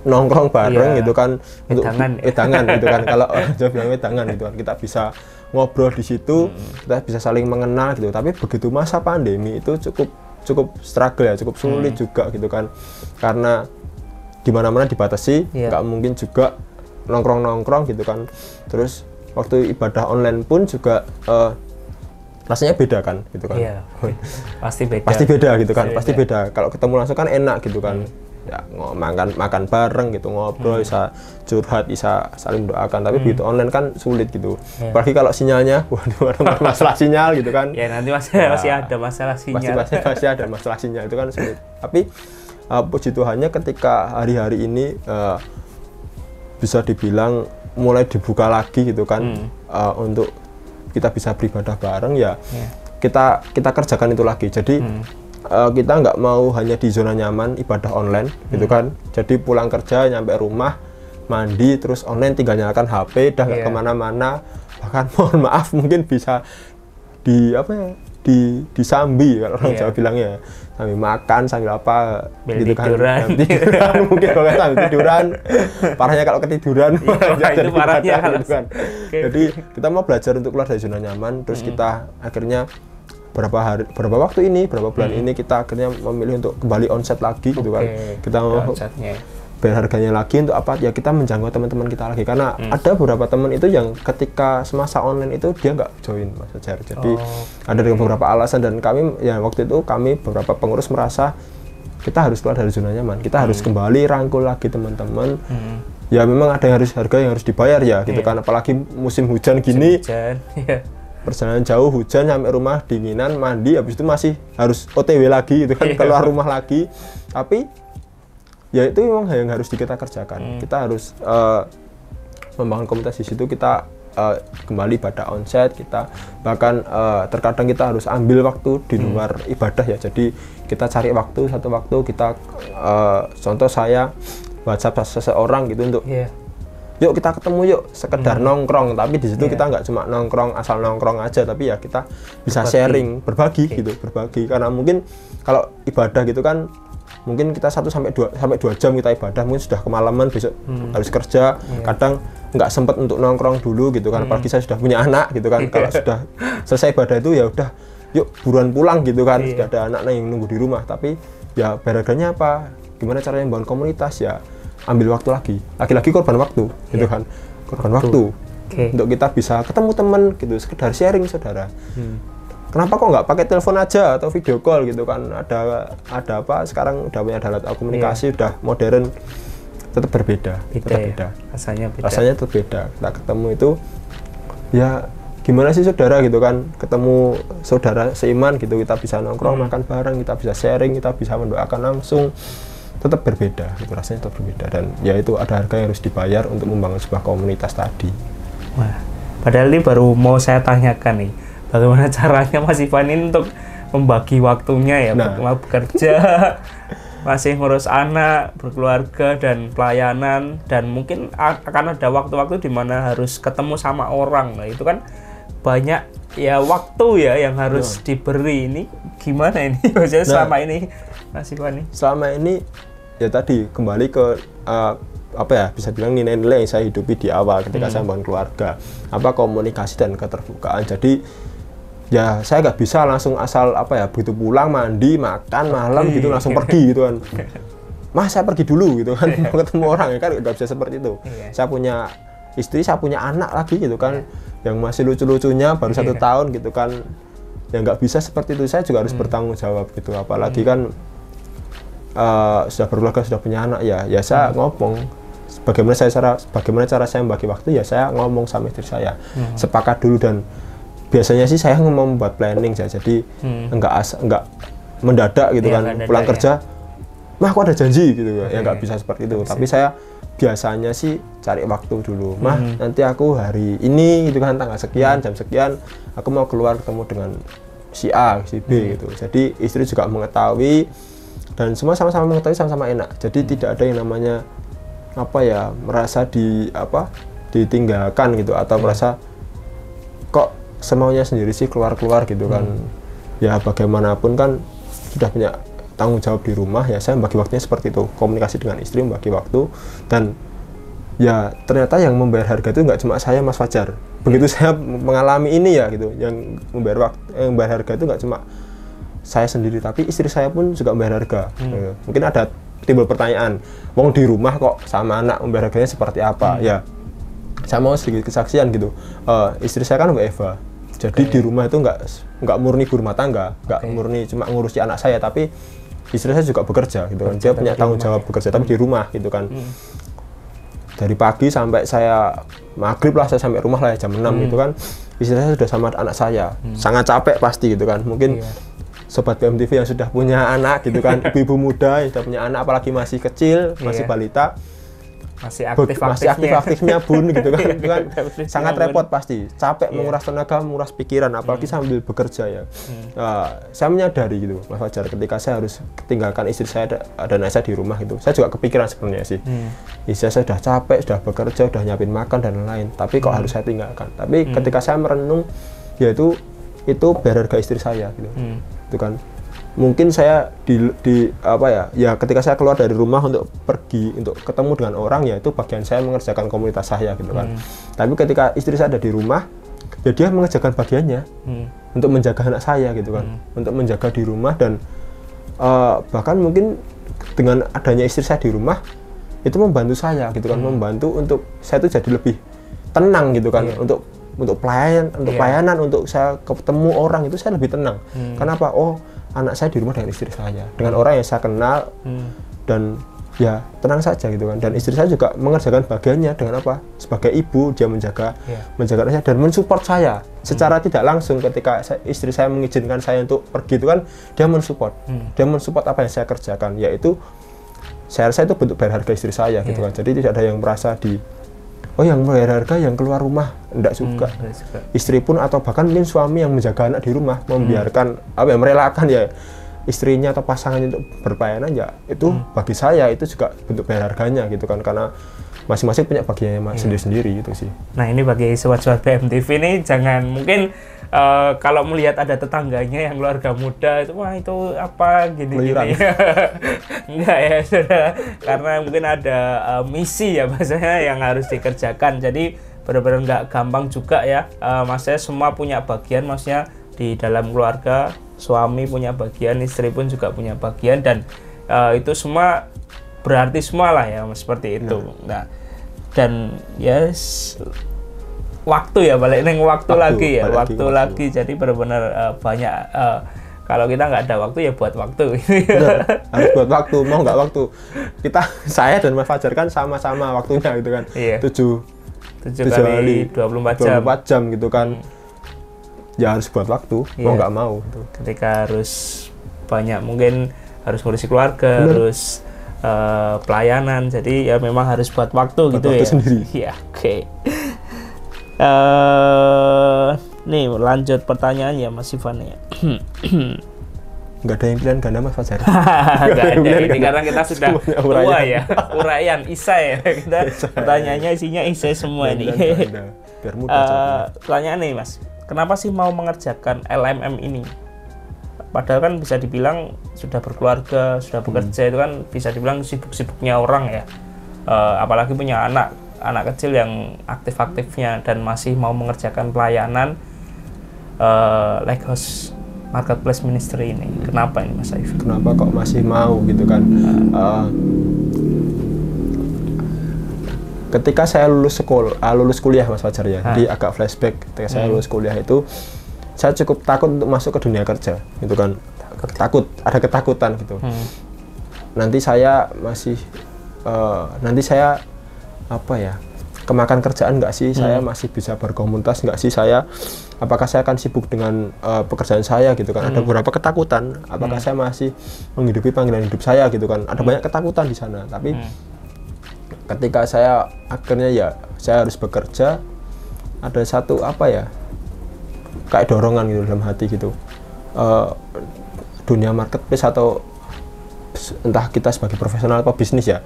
nongkrong bareng gitu kan, untuk wedangan gitu kan, kalau orang Jawa bilang wedangan gitu kan, kita bisa ngobrol di situ, kita bisa saling mengenal gitu. Tapi begitu masa pandemi itu cukup struggle ya, cukup sulit juga gitu kan, karena di mana-mana dibatasi, nggak mungkin juga nongkrong gitu kan. Terus waktu ibadah online pun juga rasanya beda kan gitu kan. Pasti beda gitu kan, pasti beda. Kalau ketemu langsung kan enak gitu kan, ya makan bareng gitu, ngobrol, bisa curhat, bisa saling doakan. Tapi begitu online kan sulit gitu, apalagi kalau sinyalnya ada masalah sinyal gitu kan ya, nanti masih ada masalah sinyal, pasti ada masalah sinyal, itu kan sulit. Tapi puji Tuhannya ketika hari-hari ini bisa dibilang mulai dibuka lagi gitu kan, untuk kita bisa beribadah bareng ya, kita kerjakan itu lagi. Jadi kita nggak mau hanya di zona nyaman ibadah online gitu kan. Jadi pulang kerja nyampe rumah mandi terus online, tinggal nyalakan HP, udah nggak kemana-mana. Bahkan mohon maaf mungkin bisa disambi kalau orang Jawa bilangnya, sambil makan sambil apa gitu kan, tiduran mungkin kalau sambil tiduran, parahnya kalau ketiduran itu parahnya gitu kan. Jadi kita mau belajar untuk keluar dari zona nyaman, terus kita akhirnya berapa bulan ini kita akhirnya memilih untuk kembali onset lagi gitu kan. Kita mau bayar harganya lagi untuk apa ya, kita menjangkau teman-teman kita lagi, karena ada beberapa teman itu yang ketika semasa online itu dia nggak join Mas Fajar, jadi ada beberapa alasan, dan kami ya waktu itu kami beberapa pengurus merasa kita harus keluar dari zona nyaman, kita harus kembali rangkul lagi teman-teman. Ya memang ada yang harga yang harus dibayar ya gitu kan, apalagi musim hujan gini, perjalanan jauh, hujan sampai rumah dinginan, mandi, habis itu masih harus OTW lagi gitu kan, keluar rumah lagi. Tapi ya itu memang yang harus kita kerjakan. Kita harus membangun komunitas di situ, kita kembali pada onsite, kita bahkan terkadang kita harus ambil waktu di luar ibadah ya, jadi kita cari waktu, satu waktu kita contoh saya WhatsApp seseorang gitu untuk yuk kita ketemu yuk, sekedar nongkrong, tapi di situ kita nggak cuma nongkrong asal nongkrong aja, tapi ya kita bisa sharing, berbagi gitu, berbagi, karena mungkin kalau ibadah gitu kan mungkin kita 1 sampai 2 jam kita ibadah, mungkin sudah kemalaman, besok harus kerja, kadang nggak sempat untuk nongkrong dulu gitu kan, apalagi saya sudah punya anak gitu kan, kalau sudah selesai ibadah itu ya udah yuk buruan pulang gitu kan, sudah ada anak yang nunggu di rumah. Tapi ya beraganya apa, gimana caranya membangun komunitas, ya ambil waktu lagi korban waktu gitu kan, korban waktu untuk kita bisa ketemu teman gitu, sekedar sharing saudara. Kenapa kok nggak pakai telepon aja atau video call gitu kan, ada apa sekarang udah punya alat komunikasi, udah modern, tetap berbeda, tetap beda. Rasanya tetap beda. Kita ketemu itu ya gimana sih saudara gitu kan, ketemu saudara seiman gitu, kita bisa nongkrong, makan bareng, kita bisa sharing, kita bisa mendoakan langsung, tetap berbeda, itu rasanya tetap berbeda. Dan ya itu ada harga yang harus dibayar untuk membangun sebuah komunitas tadi. Wah, padahal ini baru mau saya tanyakan nih, bagaimana caranya Mas Ivan ini untuk membagi waktunya ya, bekerja, masih ngurus anak, berkeluarga, dan pelayanan, dan mungkin akan ada waktu-waktu di mana harus ketemu sama orang. Nah, itu kan banyak ya waktu ya yang harus diberi. Ini gimana ini? Maksudnya selama ini Mas Ivan nih? Selama ini ya tadi kembali ke apa ya, bisa bilang nilai-nilai yang saya hidupi di awal ketika saya membangun keluarga, apa komunikasi dan keterbukaan. Jadi ya saya nggak bisa langsung asal apa ya, begitu pulang mandi makan malam gitu langsung pergi gitu kan, Mas saya pergi dulu gitu kan, mau ketemu orang ya kan, nggak bisa seperti itu. Saya punya istri, saya punya anak lagi gitu kan, yang masih lucu-lucunya baru 1 tahun gitu kan, ya nggak bisa seperti itu. Saya juga harus bertanggung jawab gitu, apalagi kan sudah berkeluarga, sudah punya anak, ya saya ngomong bagaimana cara saya membagi waktu, ya saya ngomong sama istri saya, sepakat dulu. Dan biasanya sih saya membuat planning ya, jadi enggak mendadak gitu kan, pulang kerja mah aku ada janji gitu ya, nggak bisa seperti itu. Tapi saya biasanya sih cari waktu dulu, mah nanti aku hari ini gitu kan, tanggal sekian jam sekian aku mau keluar ketemu dengan si A si B gitu. Jadi istri juga mengetahui, dan semua sama-sama mengetahui, sama-sama enak. Jadi tidak ada yang namanya apa ya, merasa ditinggalkan gitu, atau merasa kok semaunya sendiri sih keluar-keluar gitu kan. Ya bagaimanapun kan sudah punya tanggung jawab di rumah, ya saya membagi waktunya seperti itu, komunikasi dengan istri, membagi waktu. Dan ya ternyata yang membayar harga itu nggak cuma saya, Mas Fajar. Begitu saya mengalami ini ya gitu, yang membayar harga itu nggak cuma saya sendiri, tapi istri saya pun juga membayar harga. Mungkin ada timbul pertanyaan, wong di rumah kok sama anak membayar harganya seperti apa? Ya saya mau sedikit kesaksian gitu, istri saya kan WFH, jadi di rumah itu nggak murni ibu rumah tangga, nggak murni cuma ngurusi anak saya, tapi istri saya juga bekerja gitu kan, dia punya tanggung jawab bekerja, tapi di rumah gitu kan. Dari pagi sampai saya maghrib lah, saya sampai rumah lah ya jam 6 gitu kan, istri saya sudah sama anak saya, sangat capek pasti gitu kan. Mungkin sobat BMTV yang sudah punya anak gitu kan, ibu-ibu muda yang sudah punya anak, apalagi masih kecil, masih balita, masih aktif-aktifnya bun gitu kan, itu kan sangat repot pasti, capek, menguras tenaga, menguras pikiran, apalagi sambil bekerja ya. Saya menyadari gitu Mas Fajar, ketika saya harus tinggalkan istri saya dan anak saya di rumah gitu, saya juga kepikiran sebenarnya sih, istri saya sudah capek, sudah bekerja, sudah nyiapin makan dan lain-lain, tapi kok harus saya tinggalkan. Tapi ketika saya merenung, ya itu bayar harga istri saya gitu. Itu kan mungkin saya ya ketika saya keluar dari rumah untuk pergi untuk ketemu dengan orang, ya itu bagian saya mengerjakan komunitas saya gitu kan. Tapi ketika istri saya ada di rumah, ya dia mengerjakan bagiannya untuk menjaga anak saya gitu kan, untuk menjaga di rumah. Dan bahkan mungkin dengan adanya istri saya di rumah, itu membantu saya gitu kan, membantu untuk saya itu jadi lebih tenang gitu kan, untuk pelayanan, untuk saya ketemu orang itu saya lebih tenang. Kenapa? Oh, anak saya di rumah dengan istri saya, dengan orang yang saya kenal, dan ya tenang saja gitu kan. Dan istri saya juga mengerjakan bagiannya dengan apa? Sebagai ibu dia menjaga saya dan mensupport saya secara tidak langsung. Ketika istri saya mengizinkan saya untuk pergi itu kan, dia mensupport apa yang saya kerjakan, yaitu saya rasa itu bentuk bayar harga istri saya gitu kan. Jadi tidak ada yang merasa yang bayar harga yang keluar rumah, enggak suka. Istri pun atau bahkan mungkin suami yang menjaga anak di rumah, membiarkan merelakan ya istrinya atau pasangannya untuk berpelayanan, ya itu bagi saya itu juga bentuk bayar harganya gitu kan, karena masing-masing punya bagiannya sendiri-sendiri gitu sih. Nah, ini bagi sobat-sobat BMTV ini jangan mungkin kalau melihat ada tetangganya yang keluarga muda itu, wah itu apa gini-gini. Enggak ya, saudara. Karena mungkin ada misi ya bahasanya yang harus dikerjakan. Jadi benar-benar nggak gampang juga ya. Maksudnya semua punya bagian, maksudnya di dalam keluarga suami punya bagian, istri pun juga punya bagian, dan itu semua berarti semua lah ya, seperti itu. Nah, dan waktu ya, balik neng waktu lagi. Jadi benar-benar banyak. Kalau kita nggak ada waktu ya buat waktu. Harus buat waktu, mau nggak waktu. Saya dan Mas Fajar kan sama-sama waktunya gitu kan. 7 kali 24 jam gitu kan. Ya harus buat waktu, mau nggak mau. Ketika harus banyak, mungkin harus ngurusi keluarga, harus pelayanan, jadi ya memang harus buat waktu gitu ya. Sendiri. Ya, oke. Nih lanjut pertanyaannya Mas Ivan ya. Nggak ada yang pilihan ganda Mas Fajar. Nggak ada, ini karena kita sudah tua ya, uraian, isai ya. Pertanyaannya isinya isai semua nih. Biar mudah. Pertanyaan nih Mas, kenapa sih mau mengerjakan LMM ini? Padahal kan bisa dibilang sudah berkeluarga, sudah bekerja, itu kan bisa dibilang sibuk-sibuknya orang ya. Apalagi punya anak kecil yang aktif-aktifnya, dan masih mau mengerjakan pelayanan Lighthouse Marketplace Ministry ini. Kenapa ini Mas Saif? Kenapa kok masih mau gitu kan? Ketika saya lulus kuliah Mas Fajar ya, jadi agak flashback. Ketika saya lulus kuliah itu, saya cukup takut untuk masuk ke dunia kerja, gitu kan. Ada ketakutan gitu. Nanti saya kemakan kerjaan nggak sih? Saya masih bisa berkomunitas nggak sih? Apakah saya akan sibuk dengan pekerjaan saya gitu kan? Ada beberapa ketakutan. Apakah saya masih menghidupi panggilan hidup saya gitu kan? Ada banyak ketakutan di sana. Tapi ketika saya akhirnya saya harus bekerja, ada satu kayak dorongan gitu dalam hati gitu. Dunia marketplace atau entah kita sebagai profesional atau bisnis ya,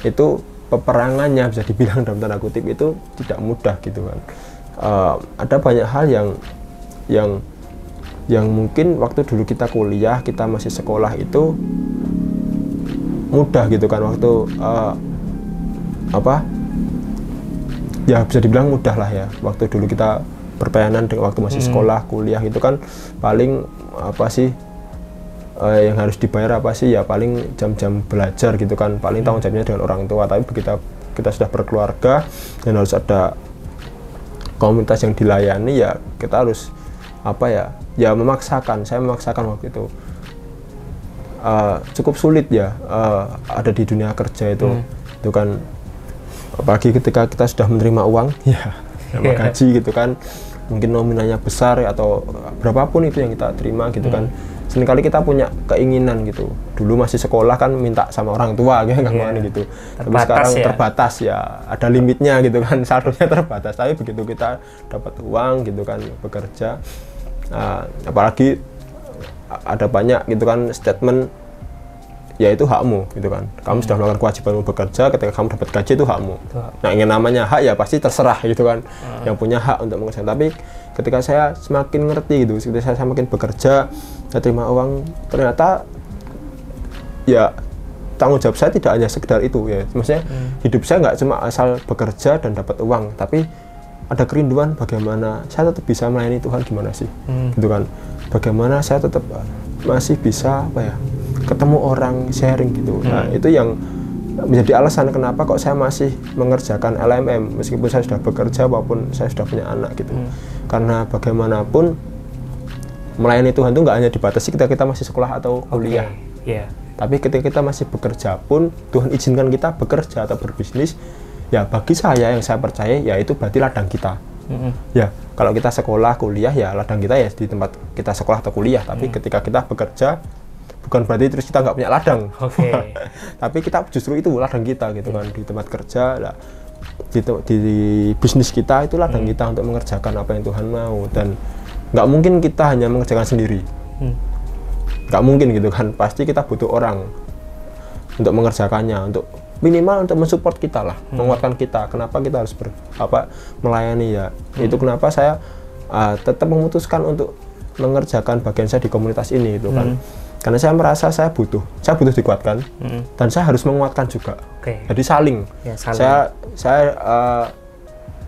itu peperangannya bisa dibilang dalam tanda kutip itu tidak mudah gitu kan. Ada banyak hal yang mungkin waktu dulu kita kuliah, kita masih sekolah itu mudah gitu kan, waktu bisa dibilang mudah lah ya. Waktu dulu kita berpelayanan waktu masih sekolah, kuliah itu kan paling yang harus dibayar ya paling jam-jam belajar gitu kan, paling tanggung jawabnya dengan orang tua. Tapi begitu kita sudah berkeluarga dan harus ada komunitas yang dilayani, ya kita harus saya memaksakan waktu itu. Cukup sulit ya ada di dunia kerja itu kan, apalagi ketika kita sudah menerima uang gaji gitu kan, mungkin nominalnya besar atau berapapun itu yang kita terima gitu kan. Seringkali kita punya keinginan gitu. Dulu masih sekolah kan minta sama orang tua gitu, gitu. Tapi sekarang terbatas ya, ada limitnya gitu kan, saldonya terbatas. Tapi begitu kita dapat uang gitu kan, bekerja, apalagi ada banyak gitu kan statement, ya itu hakmu gitu kan. Kamu sudah melakukan kewajibanmu bekerja, ketika kamu dapat gaji itu hakmu. Nah, yang namanya hak ya pasti terserah gitu kan, yang punya hak untuk mengerjakan. Tapi ketika saya semakin ngerti gitu, ketika saya semakin bekerja, saya terima uang, ternyata ya tanggung jawab saya tidak hanya sekedar itu ya. Maksudnya hidup saya nggak cuma asal bekerja dan dapat uang, tapi ada kerinduan bagaimana saya tetap bisa melayani Tuhan, gimana sih gitu kan. Bagaimana saya tetap masih bisa ketemu orang, sharing gitu. Nah, itu yang menjadi alasan kenapa kok saya masih mengerjakan LMM meskipun saya sudah bekerja maupun saya sudah punya anak gitu. Karena bagaimanapun melayani Tuhan itu nggak hanya dibatasi ketika kita masih sekolah atau kuliah. Tapi ketika kita masih bekerja pun Tuhan izinkan kita bekerja atau berbisnis, ya bagi saya yang saya percaya ya itu berarti ladang kita. Ya kalau kita sekolah kuliah ya ladang kita ya di tempat kita sekolah atau kuliah. Tapi ketika kita bekerja bukan berarti terus kita nggak punya ladang. Tapi kita justru itu ladang kita gitu kan, di tempat kerja lah, di bisnis kita itu ladang kita untuk mengerjakan apa yang Tuhan mau. Dan nggak mungkin kita hanya mengerjakan sendiri, nggak mungkin gitu kan, pasti kita butuh orang untuk mengerjakannya, untuk minimal untuk mensupport kita lah, menguatkan kita. Kenapa kita harus melayani ya? Itu kenapa saya tetap memutuskan untuk mengerjakan bagian saya di komunitas ini itu kan. Karena saya merasa saya butuh dikuatkan, dan saya harus menguatkan juga. Jadi saling.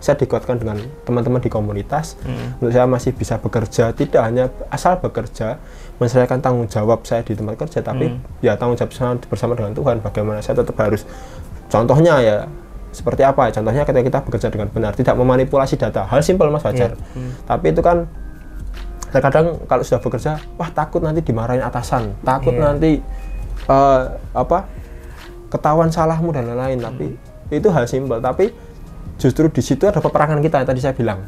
Saya dikuatkan dengan teman-teman di komunitas, untuk saya masih bisa bekerja, tidak hanya asal bekerja, menyelesaikan tanggung jawab saya di tempat kerja, tapi ya tanggung jawab bersama dengan Tuhan. Bagaimana saya tetap harus, contohnya ya seperti apa? Contohnya ketika kita bekerja dengan benar, tidak memanipulasi data, hal simpel Mas Fajar. Tapi itu kan terkadang kalau sudah bekerja, wah takut nanti dimarahin atasan, takut nanti ketahuan salahmu dan lain-lain. Tapi itu hal simpel. Tapi justru di situ ada peperangan kita yang tadi saya bilang,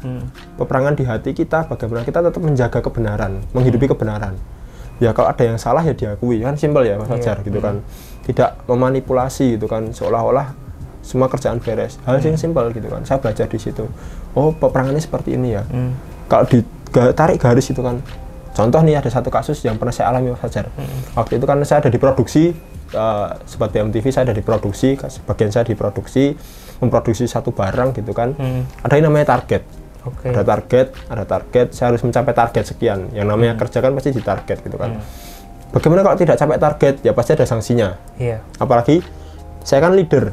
peperangan di hati kita, bagaimana kita tetap menjaga kebenaran, menghidupi kebenaran. Ya kalau ada yang salah ya diakui, kan simpel ya Mas Fajar gitu kan, tidak memanipulasi gitu kan, seolah-olah semua kerjaan beres, hal yang simpel gitu kan. Saya belajar di situ, oh peperangannya seperti ini ya. Kalau ditarik garis itu kan, contoh nih ada satu kasus yang pernah saya alami Mas Fajar. Waktu itu kan saya ada di produksi, Sobat BMTV, saya ada di produksi, bagian saya di produksi, memproduksi satu barang gitu kan. Ada yang namanya target. Ada target, saya harus mencapai target sekian. Yang namanya kerja kan pasti di target gitu kan. Bagaimana kalau tidak capai target? Ya pasti ada sanksinya. Apalagi saya kan leader.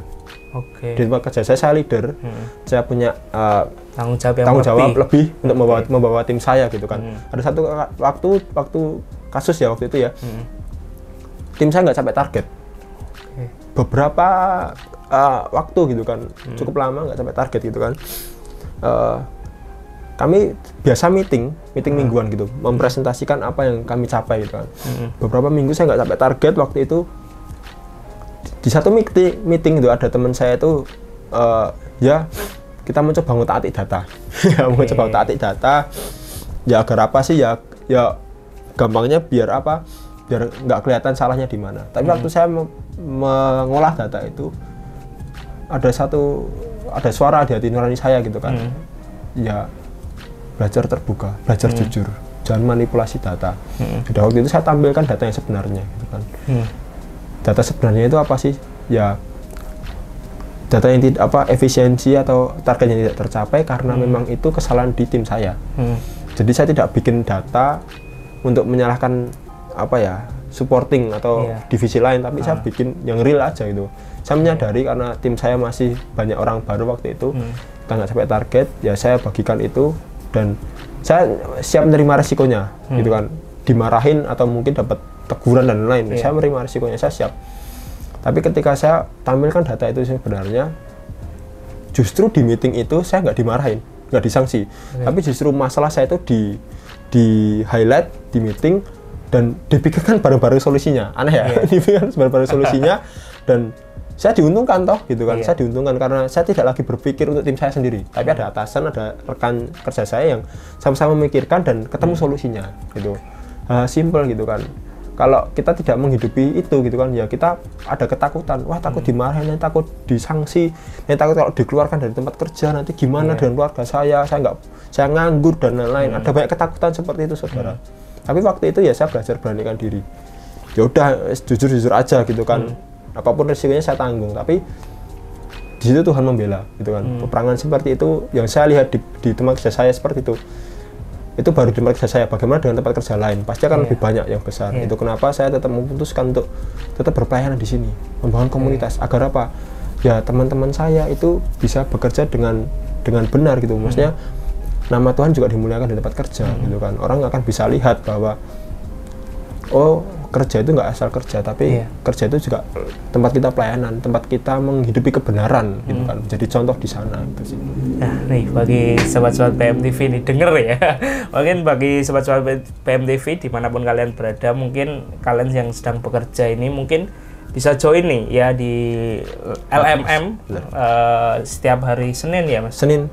Di tempat kerja saya leader. Saya punya tanggung jawab lebih untuk membawa tim saya gitu kan. Ada satu waktu kasus ya waktu itu ya. Tim saya nggak sampai target. Beberapa waktu gitu kan, cukup lama nggak sampai target gitu kan. Kami biasa meeting mingguan gitu, mempresentasikan apa yang kami capai gitu kan. Beberapa minggu saya nggak sampai target. Waktu itu di satu meeting itu ada teman saya itu ya kita mencoba ngutak-atik data. Mencoba ngutak-atik data ya agar apa sih ya gampangnya biar nggak kelihatan salahnya di mana. Tapi waktu saya mengolah data itu ada suara di hati nurani saya gitu kan. Ya belajar terbuka, belajar jujur, jangan manipulasi data. Sudah waktu itu saya tampilkan data yang sebenarnya gitu kan. Data sebenarnya itu apa sih? Ya data yang tidak efisiensi atau target yang tidak tercapai karena memang itu kesalahan di tim saya. Jadi saya tidak bikin data untuk menyalahkan supporting atau divisi lain, tapi saya bikin yang real aja gitu. Saya menyadari karena tim saya masih banyak orang baru waktu itu, kita nggak sampai target, ya saya bagikan itu dan saya siap menerima resikonya gitu kan, dimarahin atau mungkin dapat teguran dan lain-lain. Saya menerima resikonya, saya siap. Tapi ketika saya tampilkan data itu sebenarnya, justru di meeting itu saya nggak dimarahin, nggak disangsi, tapi justru masalah saya itu di highlight di meeting dan dipikirkan bareng-bareng solusinya. Aneh ya, dipikirkan bareng-bareng solusinya dan saya diuntungkan toh gitu kan. Saya diuntungkan karena saya tidak lagi berpikir untuk tim saya sendiri, tapi ada atasan, ada rekan kerja saya yang sama-sama memikirkan dan ketemu solusinya gitu. Simple gitu kan. Kalau kita tidak menghidupi itu gitu kan, ya kita ada ketakutan, wah takut dimarahin, takut disanksi, takut kalau dikeluarkan dari tempat kerja nanti gimana dengan keluarga saya nganggur dan lain-lain. Ada banyak ketakutan seperti itu saudara. Tapi waktu itu ya saya belajar beranikan diri. Ya udah jujur aja gitu kan. Apapun resikonya saya tanggung. Tapi di situ Tuhan membela gitu kan. Peperangan seperti itu yang saya lihat di tempat kerja saya seperti itu. Itu baru di tempat kerja saya. Bagaimana dengan tempat kerja lain? Pasti akan lebih banyak yang besar. Itu kenapa saya tetap memutuskan untuk tetap berpelayanan di sini, membangun komunitas. Agar apa? Ya teman-teman saya itu bisa bekerja dengan benar gitu. Maksudnya nama Tuhan juga dimuliakan di tempat kerja gitu kan. Orang akan bisa lihat bahwa oh kerja itu nggak asal kerja, tapi kerja itu juga tempat kita pelayanan, tempat kita menghidupi kebenaran gitu kan. Jadi contoh di sana gitu sih. Nah nih bagi sobat-sobat PMTV nih denger ya, mungkin bagi sobat-sobat PMTV dimanapun kalian berada, mungkin kalian yang sedang bekerja ini mungkin bisa join nih ya di LMM setiap hari Senin ya Mas? Senin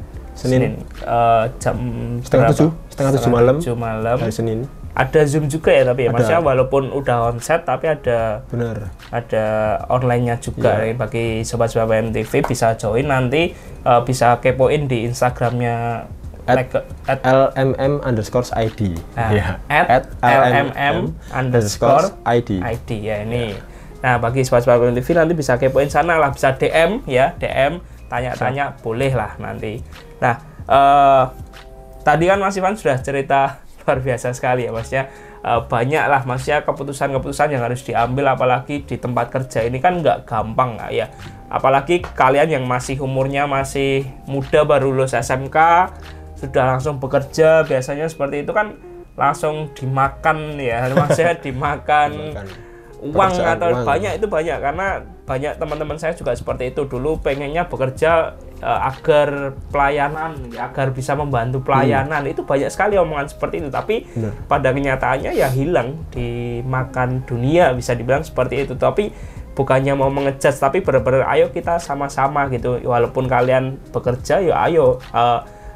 jam setengah tujuh malam hari Senin. Ada Zoom juga ya tapi ya maksudnya walaupun udah onsite tapi ada online-nya juga nih. Bagi sobat-sobat PMTV bisa join nanti, bisa kepoin di Instagramnya @lmm_id @lmm_id ya ini. Nah bagi sobat-sobat PMTV nanti bisa kepoin sana lah, bisa DM ya, DM tanya-tanya boleh lah nanti. Nah tadi kan Mas Ivan sudah cerita luar biasa sekali ya maksudnya, banyak lah maksudnya keputusan-keputusan yang harus diambil, apalagi di tempat kerja ini kan nggak gampang ya, apalagi kalian yang masih umurnya masih muda baru lulus SMK sudah langsung bekerja, biasanya seperti itu kan langsung dimakan ya, maksudnya dimakan uang atau banyak, itu banyak karena banyak teman-teman saya juga seperti itu dulu, pengennya bekerja agar pelayanan, agar bisa membantu pelayanan. Itu banyak sekali omongan seperti itu, tapi pada kenyataannya ya hilang dimakan dunia, bisa dibilang seperti itu. Tapi bukannya mau mengejudge, tapi benar-benar ayo kita sama-sama gitu, walaupun kalian bekerja ya ayo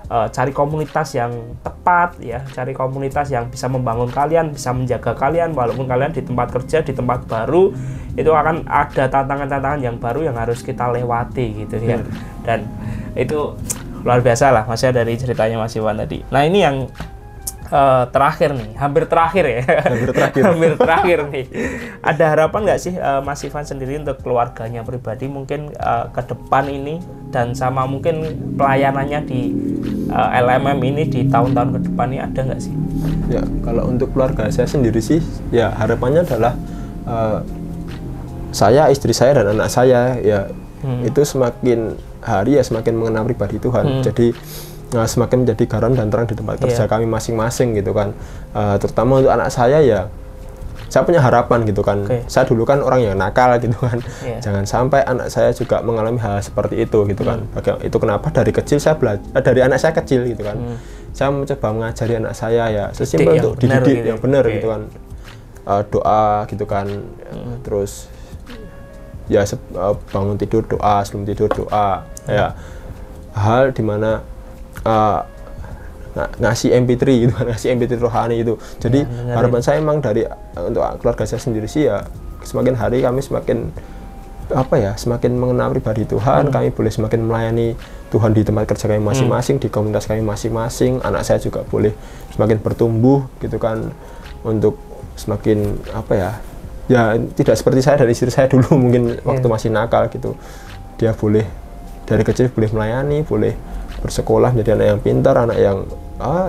cari komunitas yang tepat ya, cari komunitas yang bisa membangun kalian, bisa menjaga kalian walaupun kalian di tempat kerja, di tempat baru itu akan ada tantangan-tantangan yang baru yang harus kita lewati gitu ya. Dan itu luar biasa lah maksudnya dari ceritanya Mas Iwan tadi. Nah ini yang terakhir nih, hampir terakhir ya, hampir terakhir nih. Ada harapan nggak sih Mas Ivan sendiri untuk keluarganya pribadi mungkin ke depan ini, dan sama mungkin pelayanannya di LMM ini di tahun-tahun ke depan ini ada nggak sih? Ya kalau untuk keluarga saya sendiri sih ya harapannya adalah saya, istri saya dan anak saya ya itu semakin hari ya semakin mengenal pribadi Tuhan. Jadi semakin menjadi garam dan terang di tempat kerja kami masing-masing gitu kan. Terutama untuk anak saya ya, saya punya harapan gitu kan. Saya dulu kan orang yang nakal gitu kan. Jangan sampai anak saya juga mengalami hal seperti itu gitu kan. Itu kenapa dari kecil saya belajar, dari anak saya kecil gitu kan. Saya mencoba mengajari anak saya ya sesimpel untuk dididik yang benar gitu kan. Doa gitu kan. Terus ya bangun tidur doa, sebelum tidur doa. Ya hal dimana ngasih MP3 gitu kan, ngasih MP3 rohani itu. Jadi harapan saya emang dari untuk keluarga saya sendiri sih ya semakin hari kami semakin semakin mengenal pribadi Tuhan, kami boleh semakin melayani Tuhan di tempat kerja kami masing-masing, di komunitas kami masing-masing. Anak saya juga boleh semakin bertumbuh gitu kan, untuk semakin ya tidak seperti saya dan istri saya dulu mungkin waktu masih nakal gitu. Dia boleh dari kecil boleh melayani, boleh bersekolah menjadi anak yang pintar, anak yang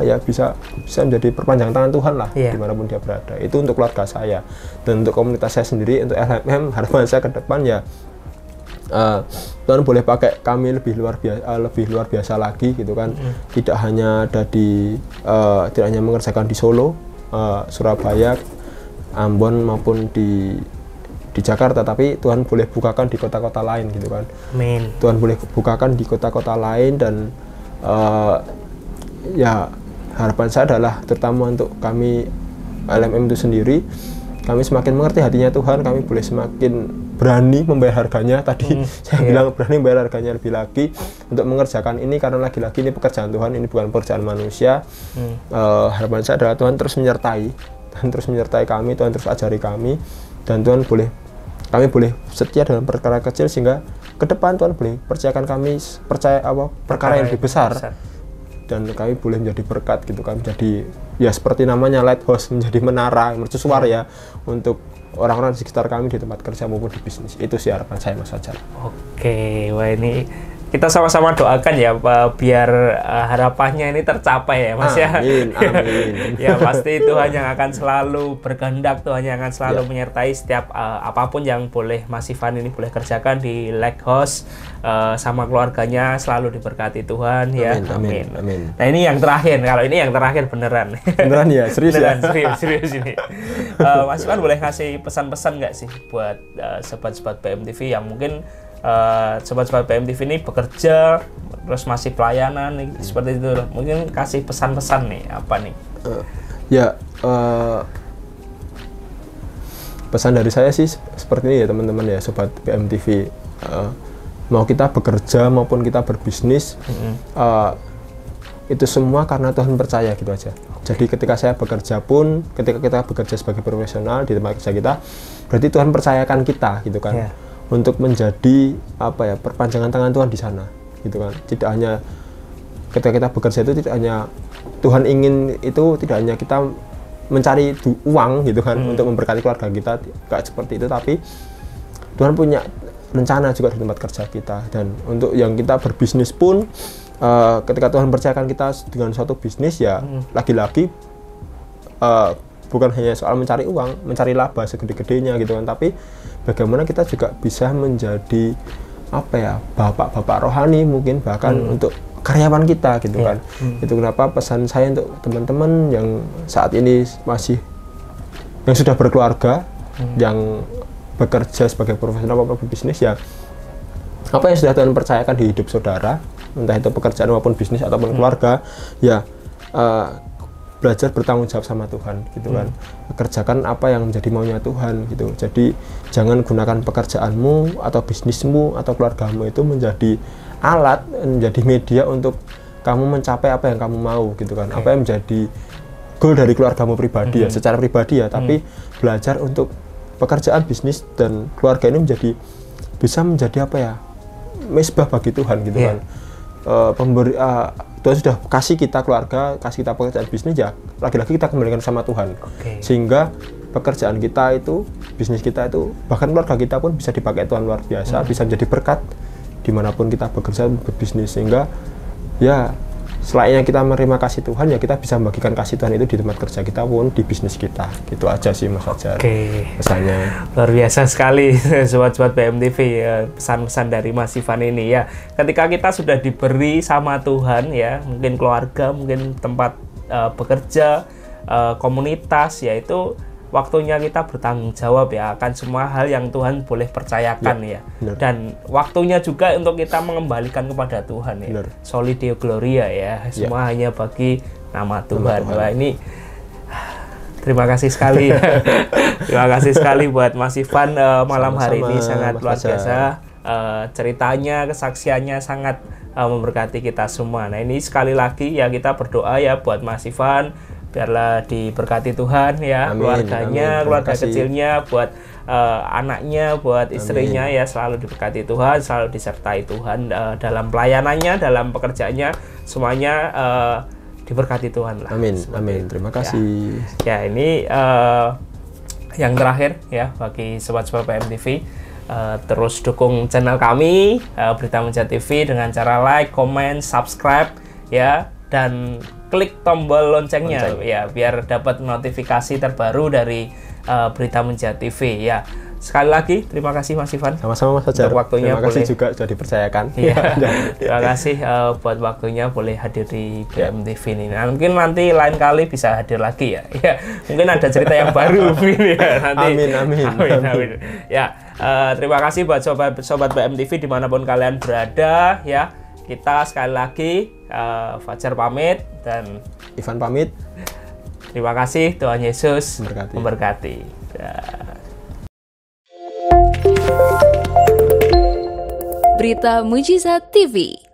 ya bisa menjadi perpanjangan tangan Tuhan lah dimanapun dia berada. Itu untuk keluarga saya. Dan untuk komunitas saya sendiri, untuk LMM, harapan saya ke depan ya Tuhan boleh pakai kami lebih luar biasa lagi gitu kan. Tidak hanya ada tidak hanya mengerjakan di Solo, Surabaya, Ambon maupun di Jakarta, tapi Tuhan boleh bukakan di kota-kota lain gitu kan. Amin. Tuhan boleh bukakan di kota-kota lain, dan ya harapan saya adalah terutama untuk kami LMM itu sendiri, kami semakin mengerti hatinya Tuhan, kami boleh semakin berani membayar harganya. Tadi saya bilang berani membayar harganya lebih lagi untuk mengerjakan ini, karena lagi-lagi ini pekerjaan Tuhan, ini bukan pekerjaan manusia. Harapan saya adalah Tuhan terus menyertai kami, Tuhan terus ajari kami, dan kami boleh setia dalam perkara kecil, sehingga ke depan Tuhan boleh percayakan kami perkara yang lebih besar. Dan kami boleh menjadi berkat gitu kan, menjadi ya seperti namanya lighthouse, menjadi menara mercusuar ya untuk orang-orang di sekitar kami di tempat kerja maupun di bisnis. Itu sih harapan saya, Mas Fajar. Oke, wah ini kita sama-sama doakan ya biar harapannya ini tercapai ya Mas ya. Amin, amin. Ya pasti Tuhan yang akan selalu berkehendak, Tuhan yang akan selalu menyertai setiap apapun yang boleh Mas Ivan ini boleh kerjakan di Lighthouse, sama keluarganya selalu diberkati Tuhan ya. Amin, amin. Nah ini yang terakhir, kalau ini yang terakhir beneran. Beneran ya, serius Beneran, ya. serius ini. Mas Ivan boleh kasih pesan-pesan nggak sih buat sobat-sobat BMTV yang mungkin sobat-sobat BMTV ini bekerja terus masih pelayanan seperti itu, mungkin kasih pesan-pesan nih apa nih? Pesan dari saya sih seperti ini ya teman-teman ya, sobat BMTV. Mau kita bekerja maupun kita berbisnis, itu semua karena Tuhan percaya gitu aja. Jadi ketika saya bekerja pun, ketika kita bekerja sebagai profesional di tempat kerja kita, berarti Tuhan percayakan kita gitu kan, untuk menjadi perpanjangan tangan Tuhan di sana gitu kan. Tidak hanya ketika kita bekerja itu tidak hanya Tuhan ingin itu, tidak hanya kita mencari uang gitu kan untuk memberkati keluarga kita, gak seperti itu, tapi Tuhan punya rencana juga di tempat kerja kita. Dan untuk yang kita berbisnis pun, ketika Tuhan percayakan kita dengan suatu bisnis ya, lagi-lagi bukan hanya soal mencari uang, mencari laba segede-gedenya gitu kan, tapi bagaimana kita juga bisa menjadi bapak-bapak rohani mungkin, bahkan untuk karyawan kita gitu kan. Itu kenapa pesan saya untuk teman-teman yang saat ini yang sudah berkeluarga, yang bekerja sebagai profesional maupun bisnis, ya apa yang sudah Tuhan percayakan di hidup saudara, entah itu pekerjaan maupun bisnis ataupun keluarga, ya belajar bertanggung jawab sama Tuhan gitu kan. Kerjakan apa yang menjadi maunya Tuhan gitu. Jadi jangan gunakan pekerjaanmu atau bisnismu atau keluargamu itu menjadi alat, menjadi media untuk kamu mencapai apa yang kamu mau gitu kan. Apa yang menjadi goal dari keluargamu pribadi ya, secara pribadi ya, tapi belajar untuk pekerjaan, bisnis dan keluarga ini bisa menjadi mesbah bagi Tuhan gitu kan. Tuhan sudah kasih kita keluarga, kasih kita pekerjaan bisnis, ya lagi-lagi kita kembalikan sama Tuhan. Sehingga pekerjaan kita itu, bisnis kita itu, bahkan keluarga kita pun bisa dipakai Tuhan luar biasa, bisa menjadi berkat dimanapun kita bekerja, berbisnis. Sehingga ya selainnya kita menerima kasih Tuhan, ya kita bisa membagikan kasih Tuhan itu di tempat kerja kita pun di bisnis kita. Gitu aja sih Mas Fajar. Pesannya luar biasa sekali sobat-sobat BMTV ya, pesan-pesan dari Mas Ivan ini ya. Ketika kita sudah diberi sama Tuhan ya, mungkin keluarga, mungkin tempat bekerja, komunitas, ya itu waktunya kita bertanggung jawab ya akan semua hal yang Tuhan boleh percayakan ya. Dan waktunya juga untuk kita mengembalikan kepada Tuhan ya. Soli Deo Gloria ya. Semua hanya bagi nama Tuhan. Wah, ini terima kasih sekali. Terima kasih sekali buat Mas Ivan malam hari ini, sangat luar biasa. Ceritanya, kesaksiannya sangat memberkati kita semua. Nah, ini sekali lagi ya kita berdoa ya buat Mas Ivan, biarlah diberkati Tuhan ya, keluarganya, keluarga kecilnya, buat anaknya, buat istrinya ya, selalu diberkati Tuhan, selalu disertai Tuhan dalam pelayanannya, dalam pekerjaannya, semuanya diberkati Tuhan lah. Amin, amin. Terima kasih. Ya, ini yang terakhir ya bagi sobat-sobat BMTV, terus dukung channel kami Berita Mujizat TV dengan cara like, comment, subscribe ya, dan klik tombol loncengnya ya, biar dapat notifikasi terbaru dari Berita Mujizat TV ya. Sekali lagi terima kasih Mas Ivan. Sama-sama Mas Fajar. Waktunya terima kasih juga sudah dipercayakan. Ya. Terima kasih buat waktunya boleh hadir di BMTV ini. Nah, mungkin nanti lain kali bisa hadir lagi ya. Ya, mungkin ada cerita yang baru mungkin ya nanti. Amin. Ya, terima kasih buat sobat BMTV dimanapun kalian berada ya. Kita sekali lagi Fajar pamit dan Ivan pamit. Terima kasih, Tuhan Yesus memberkati. Berita Mujizat TV.